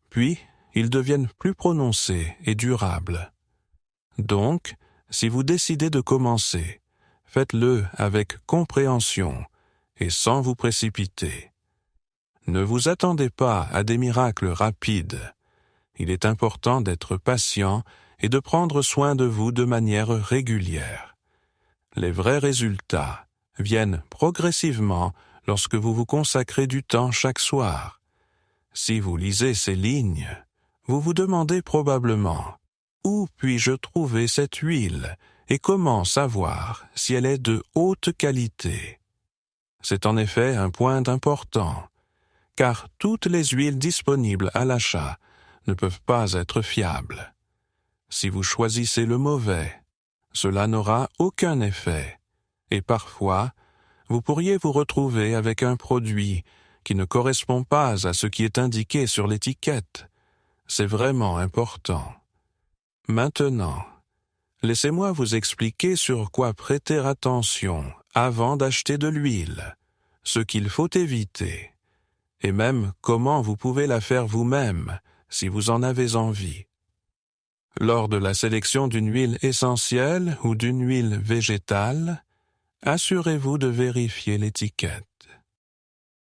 puis ils deviennent plus prononcés et durables. Donc, si vous décidez de commencer, faites-le avec compréhension et sans vous précipiter. Ne vous attendez pas à des miracles rapides. Il est important d'être patient et de prendre soin de vous de manière régulière. Les vrais résultats viennent progressivement lorsque vous vous consacrez du temps chaque soir. Si vous lisez ces lignes, vous vous demandez probablement « Où puis-je trouver cette huile et comment savoir si elle est de haute qualité ?» C'est en effet un point important, car toutes les huiles disponibles à l'achat ne peuvent pas être fiables. Si vous choisissez le mauvais, cela n'aura aucun effet, et parfois, vous pourriez vous retrouver avec un produit qui ne correspond pas à ce qui est indiqué sur l'étiquette. C'est vraiment important. Maintenant, laissez-moi vous expliquer sur quoi prêter attention avant d'acheter de l'huile, ce qu'il faut éviter, et même comment vous pouvez la faire vous-même si vous en avez envie. Lors de la sélection d'une huile essentielle ou d'une huile végétale, assurez-vous de vérifier l'étiquette.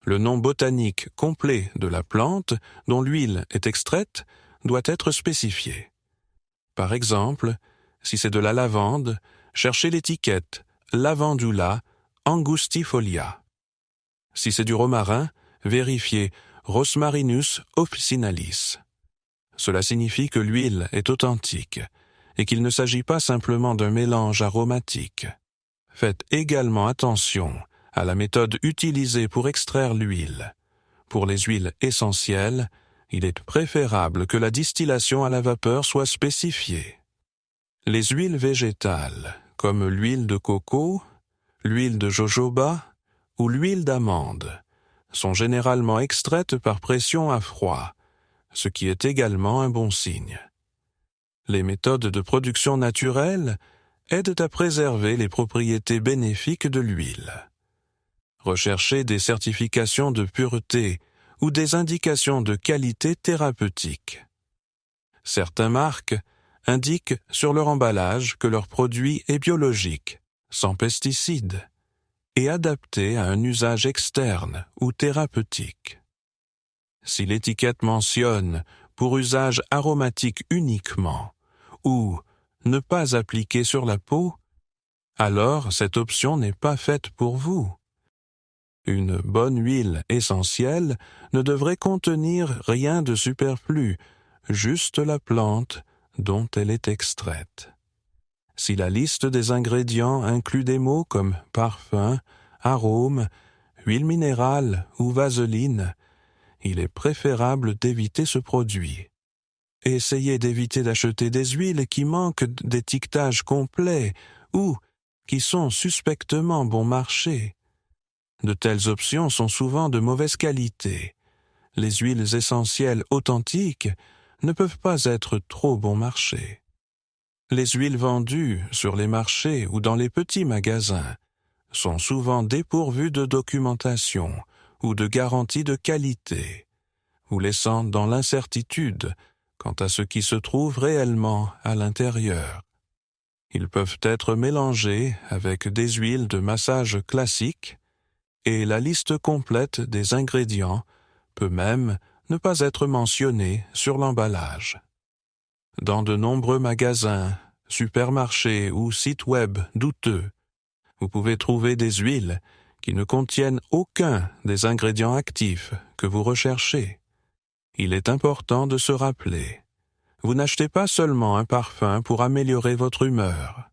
Le nom botanique complet de la plante dont l'huile est extraite doit être spécifié. Par exemple, si c'est de la lavande, cherchez l'étiquette Lavandula angustifolia. Si c'est du romarin, vérifiez Rosmarinus officinalis. Cela signifie que l'huile est authentique et qu'il ne s'agit pas simplement d'un mélange aromatique. Faites également attention à la méthode utilisée pour extraire l'huile. Pour les huiles essentielles, il est préférable que la distillation à la vapeur soit spécifiée. Les huiles végétales, comme l'huile de coco, l'huile de jojoba ou l'huile d'amande, sont généralement extraites par pression à froid, ce qui est également un bon signe. Les méthodes de production naturelle aident à préserver les propriétés bénéfiques de l'huile. Recherchez des certifications de pureté ou des indications de qualité thérapeutique. Certaines marques indiquent sur leur emballage que leur produit est biologique, sans pesticides, et adapté à un usage externe ou thérapeutique. Si l'étiquette mentionne « pour usage aromatique uniquement » ou « ne pas appliquer sur la peau », alors cette option n'est pas faite pour vous. Une bonne huile essentielle ne devrait contenir rien de superflu, juste la plante dont elle est extraite. Si la liste des ingrédients inclut des mots comme parfum, arôme, huile minérale ou vaseline, il est préférable d'éviter ce produit. Essayez d'éviter d'acheter des huiles qui manquent d'étiquetage complet ou qui sont suspectement bon marché. De telles options sont souvent de mauvaise qualité. Les huiles essentielles authentiques ne peuvent pas être trop bon marché. Les huiles vendues sur les marchés ou dans les petits magasins sont souvent dépourvues de documentation ou de garantie de qualité, vous laissant dans l'incertitude quant à ce qui se trouve réellement à l'intérieur. Ils peuvent être mélangés avec des huiles de massage classiques et la liste complète des ingrédients peut même ne pas être mentionnée sur l'emballage. Dans de nombreux magasins, supermarchés ou sites web douteux, vous pouvez trouver des huiles qui ne contiennent aucun des ingrédients actifs que vous recherchez. Il est important de se rappeler, vous n'achetez pas seulement un parfum pour améliorer votre humeur.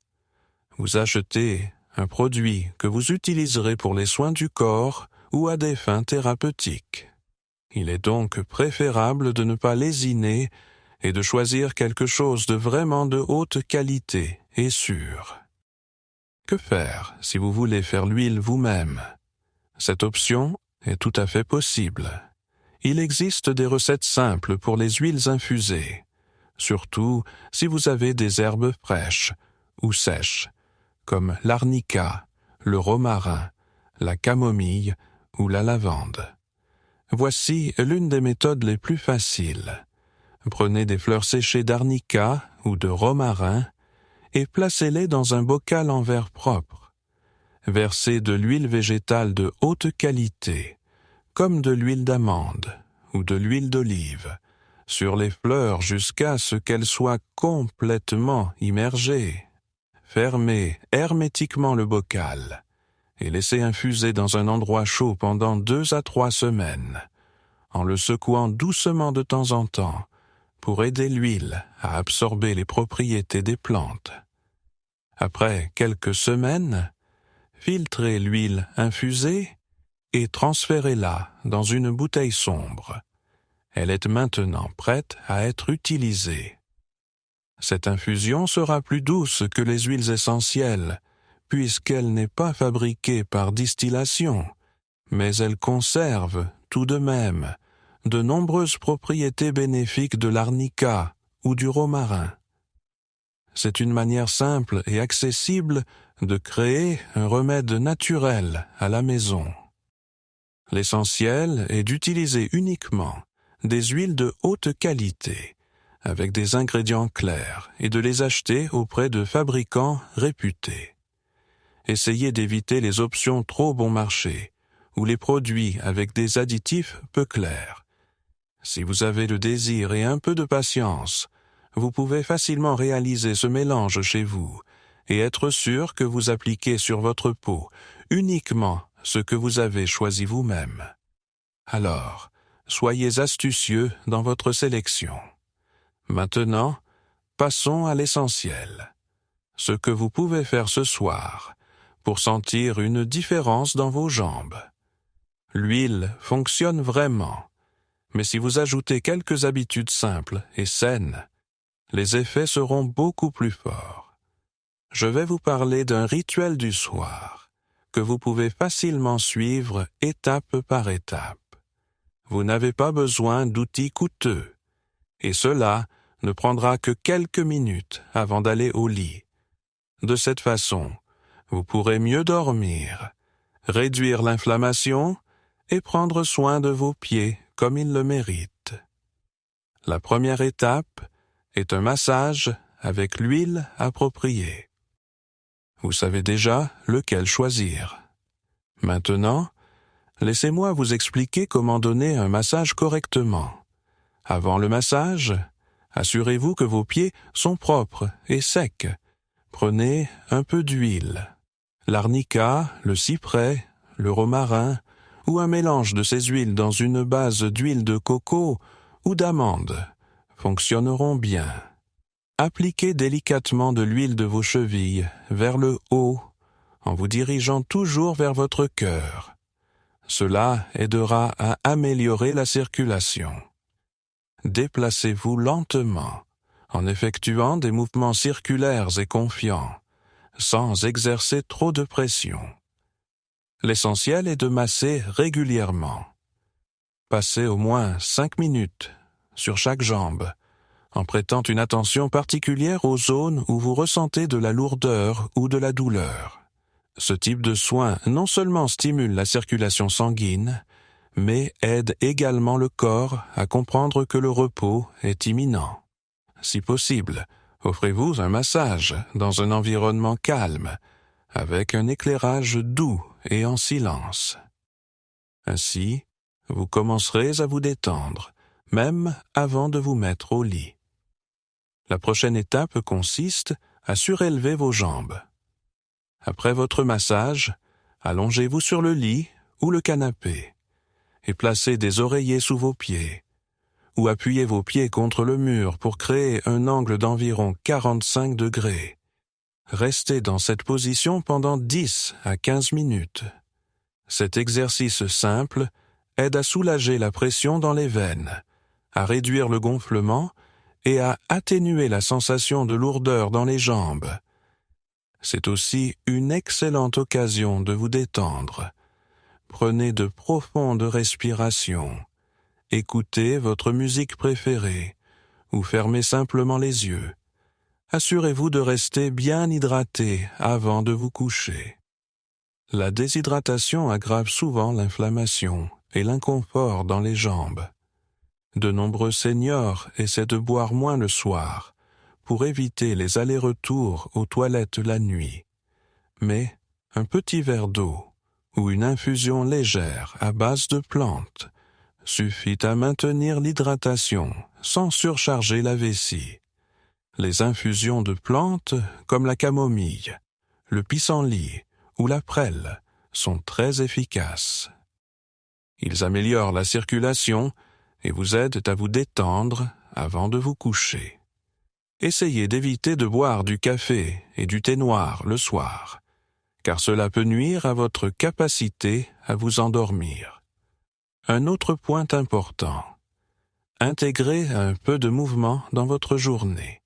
Vous achetez un produit que vous utiliserez pour les soins du corps ou à des fins thérapeutiques. Il est donc préférable de ne pas lésiner et de choisir quelque chose de vraiment de haute qualité et sûr. Que faire si vous voulez faire l'huile vous-même? Cette option est tout à fait possible. Il existe des recettes simples pour les huiles infusées, surtout si vous avez des herbes fraîches ou sèches, comme l'arnica, le romarin, la camomille ou la lavande. Voici l'une des méthodes les plus faciles. Prenez des fleurs séchées d'arnica ou de romarin et placez-les dans un bocal en verre propre. Versez de l'huile végétale de haute qualité, comme de l'huile d'amande ou de l'huile d'olive, sur les fleurs jusqu'à ce qu'elles soient complètement immergées. Fermez hermétiquement le bocal et laissez infuser dans un endroit chaud pendant 2 à 3 semaines, en le secouant doucement de temps en temps pour aider l'huile à absorber les propriétés des plantes. Après quelques semaines, filtrez l'huile infusée et transférez-la dans une bouteille sombre. Elle est maintenant prête à être utilisée. Cette infusion sera plus douce que les huiles essentielles, puisqu'elle n'est pas fabriquée par distillation, mais elle conserve, tout de même, de nombreuses propriétés bénéfiques de l'arnica ou du romarin. C'est une manière simple et accessible de créer un remède naturel à la maison. L'essentiel est d'utiliser uniquement des huiles de haute qualité, avec des ingrédients clairs, et de les acheter auprès de fabricants réputés. Essayez d'éviter les options trop bon marché, ou les produits avec des additifs peu clairs. Si vous avez le désir et un peu de patience, vous pouvez facilement réaliser ce mélange chez vous, et être sûr que vous appliquez sur votre peau uniquement ce que vous avez choisi vous-même. Alors, soyez astucieux dans votre sélection. Maintenant, passons à l'essentiel. Ce que vous pouvez faire ce soir pour sentir une différence dans vos jambes. L'huile fonctionne vraiment, mais si vous ajoutez quelques habitudes simples et saines, les effets seront beaucoup plus forts. Je vais vous parler d'un rituel du soir que vous pouvez facilement suivre étape par étape. Vous n'avez pas besoin d'outils coûteux, et cela ne prendra que quelques minutes avant d'aller au lit. De cette façon, vous pourrez mieux dormir, réduire l'inflammation et prendre soin de vos pieds comme ils le méritent. La première étape est un massage avec l'huile appropriée. Vous savez déjà lequel choisir. Maintenant, laissez-moi vous expliquer comment donner un massage correctement. Avant le massage, assurez-vous que vos pieds sont propres et secs. Prenez un peu d'huile. L'arnica, le cyprès, le romarin ou un mélange de ces huiles dans une base d'huile de coco ou d'amande fonctionneront bien. Appliquez délicatement de l'huile de vos chevilles vers le haut en vous dirigeant toujours vers votre cœur. Cela aidera à améliorer la circulation. Déplacez-vous lentement en effectuant des mouvements circulaires et confiants, sans exercer trop de pression. L'essentiel est de masser régulièrement. Passez au moins 5 minutes sur chaque jambe, en prêtant une attention particulière aux zones où vous ressentez de la lourdeur ou de la douleur. Ce type de soin non seulement stimule la circulation sanguine, mais aide également le corps à comprendre que le repos est imminent. Si possible, offrez-vous un massage dans un environnement calme, avec un éclairage doux et en silence. Ainsi, vous commencerez à vous détendre, même avant de vous mettre au lit. La prochaine étape consiste à surélever vos jambes. Après votre massage, allongez-vous sur le lit ou le canapé et placez des oreillers sous vos pieds, ou appuyez vos pieds contre le mur pour créer un angle d'environ 45 degrés. Restez dans cette position pendant 10 à 15 minutes. Cet exercice simple aide à soulager la pression dans les veines, à réduire le gonflement et à atténuer la sensation de lourdeur dans les jambes. C'est aussi une excellente occasion de vous détendre. Prenez de profondes respirations. Écoutez votre musique préférée ou fermez simplement les yeux. Assurez-vous de rester bien hydraté avant de vous coucher. La déshydratation aggrave souvent l'inflammation et l'inconfort dans les jambes. De nombreux seniors essaient de boire moins le soir pour éviter les allers-retours aux toilettes la nuit. Mais un petit verre d'eau ou une infusion légère à base de plantes suffit à maintenir l'hydratation sans surcharger la vessie. Les infusions de plantes comme la camomille, le pissenlit ou la prêle sont très efficaces. Ils améliorent la circulation et vous aident à vous détendre avant de vous coucher. Essayez d'éviter de boire du café et du thé noir le soir, car cela peut nuire à votre capacité à vous endormir. Un autre point important. Intégrez un peu de mouvement dans votre journée.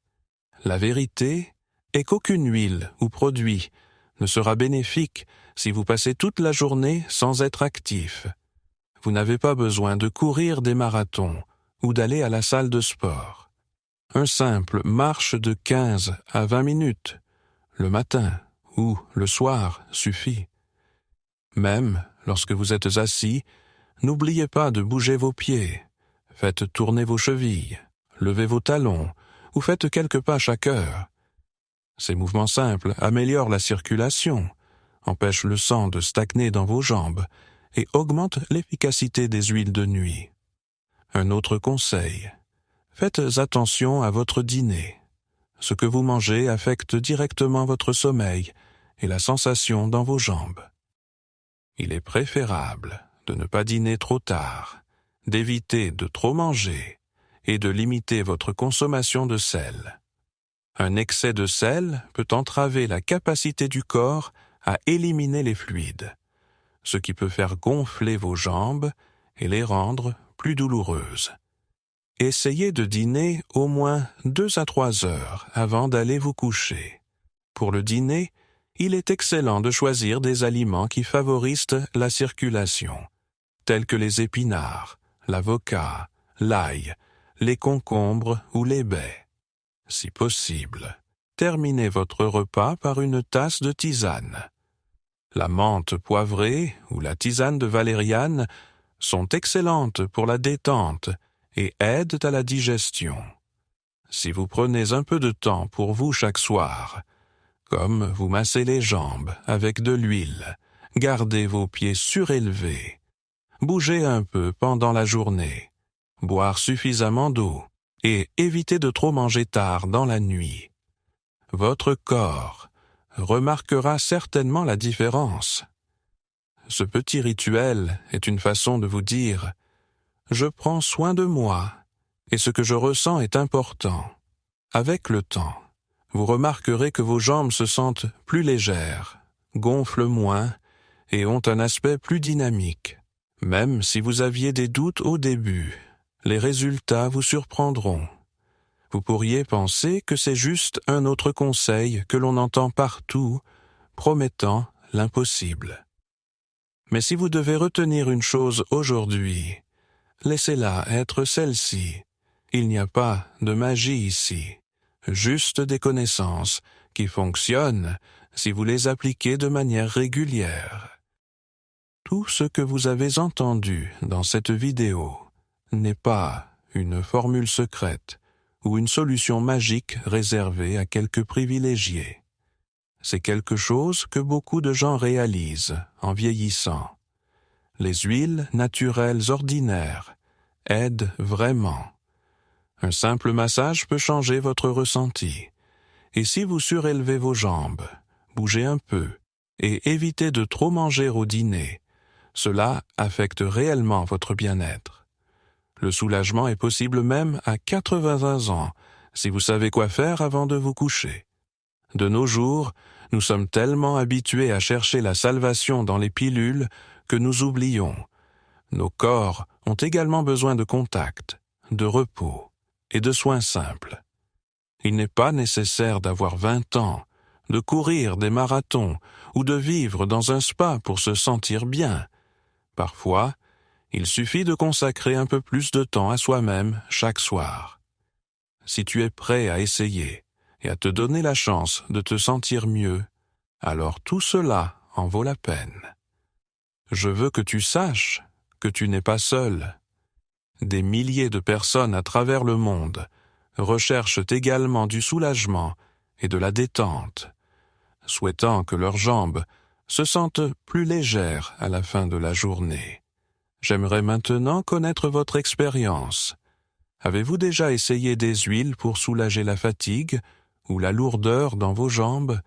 La vérité est qu'aucune huile ou produit ne sera bénéfique si vous passez toute la journée sans être actif. Vous n'avez pas besoin de courir des marathons ou d'aller à la salle de sport. Un simple marche de 15 à 20 minutes, le matin ou le soir, suffit. Même lorsque vous êtes assis, n'oubliez pas de bouger vos pieds. Faites tourner vos chevilles, levez vos talons ou faites quelques pas chaque heure. Ces mouvements simples améliorent la circulation, empêchent le sang de stagner dans vos jambes et augmentent l'efficacité des huiles de nuit. Un autre conseil. Faites attention à votre dîner. Ce que vous mangez affecte directement votre sommeil et la sensation dans vos jambes. Il est préférable de ne pas dîner trop tard, d'éviter de trop manger et de limiter votre consommation de sel. Un excès de sel peut entraver la capacité du corps à éliminer les fluides, ce qui peut faire gonfler vos jambes et les rendre plus douloureuses. Essayez de dîner au moins 2 à 3 heures avant d'aller vous coucher. Pour le dîner, il est excellent de choisir des aliments qui favorisent la circulation, tels que les épinards, l'avocat, l'ail, les concombres ou les baies. Si possible, terminez votre repas par une tasse de tisane. La menthe poivrée ou la tisane de valériane sont excellentes pour la détente et aident à la digestion. Si vous prenez un peu de temps pour vous chaque soir, comme vous massez les jambes avec de l'huile, gardez vos pieds surélevés, bougez un peu pendant la journée, boire suffisamment d'eau et évitez de trop manger tard dans la nuit. Votre corps remarquera certainement la différence. Ce petit rituel est une façon de vous dire « Je prends soin de moi et ce que je ressens est important ». Avec le temps, vous remarquerez que vos jambes se sentent plus légères, gonflent moins et ont un aspect plus dynamique. Même si vous aviez des doutes au début, les résultats vous surprendront. Vous pourriez penser que c'est juste un autre conseil que l'on entend partout, promettant l'impossible. Mais si vous devez retenir une chose aujourd'hui, laissez-la être celle-ci. Il n'y a pas de magie ici, juste des connaissances qui fonctionnent si vous les appliquez de manière régulière. Tout ce que vous avez entendu dans cette vidéo n'est pas une formule secrète ou une solution magique réservée à quelques privilégiés. C'est quelque chose que beaucoup de gens réalisent en vieillissant. Les huiles naturelles ordinaires aident vraiment. Un simple massage peut changer votre ressenti. Et si vous surélevez vos jambes, bougez un peu et évitez de trop manger au dîner, cela affecte réellement votre bien-être. Le soulagement est possible même à 80 ans, si vous savez quoi faire avant de vous coucher. De nos jours, nous sommes tellement habitués à chercher la salvation dans les pilules que nous oublions. Nos corps ont également besoin de contact, de repos et de soins simples. Il n'est pas nécessaire d'avoir 20 ans, de courir des marathons ou de vivre dans un spa pour se sentir bien. Parfois, il suffit de consacrer un peu plus de temps à soi-même chaque soir. Si tu es prêt à essayer et à te donner la chance de te sentir mieux, alors tout cela en vaut la peine. Je veux que tu saches que tu n'es pas seul. Des milliers de personnes à travers le monde recherchent également du soulagement et de la détente, souhaitant que leurs jambes se sentent plus légères à la fin de la journée. J'aimerais maintenant connaître votre expérience. Avez-vous déjà essayé des huiles pour soulager la fatigue ou la lourdeur dans vos jambes?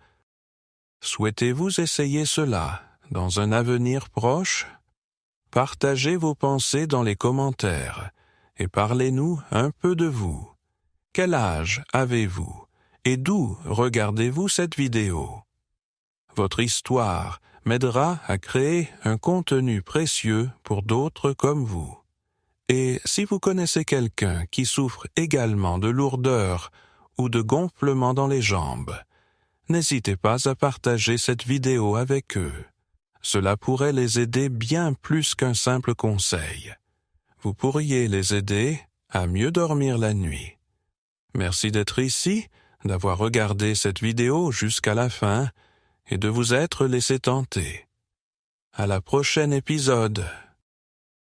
Souhaitez-vous essayer cela dans un avenir proche? Partagez vos pensées dans les commentaires et parlez-nous un peu de vous. Quel âge avez-vous et d'où regardez-vous cette vidéo? Votre histoire m'aidera à créer un contenu précieux pour d'autres comme vous. Et si vous connaissez quelqu'un qui souffre également de lourdeur ou de gonflement dans les jambes, n'hésitez pas à partager cette vidéo avec eux. Cela pourrait les aider bien plus qu'un simple conseil. Vous pourriez les aider à mieux dormir la nuit. Merci d'être ici, d'avoir regardé cette vidéo jusqu'à la fin et de vous être laissé tenter. À la prochaine épisode.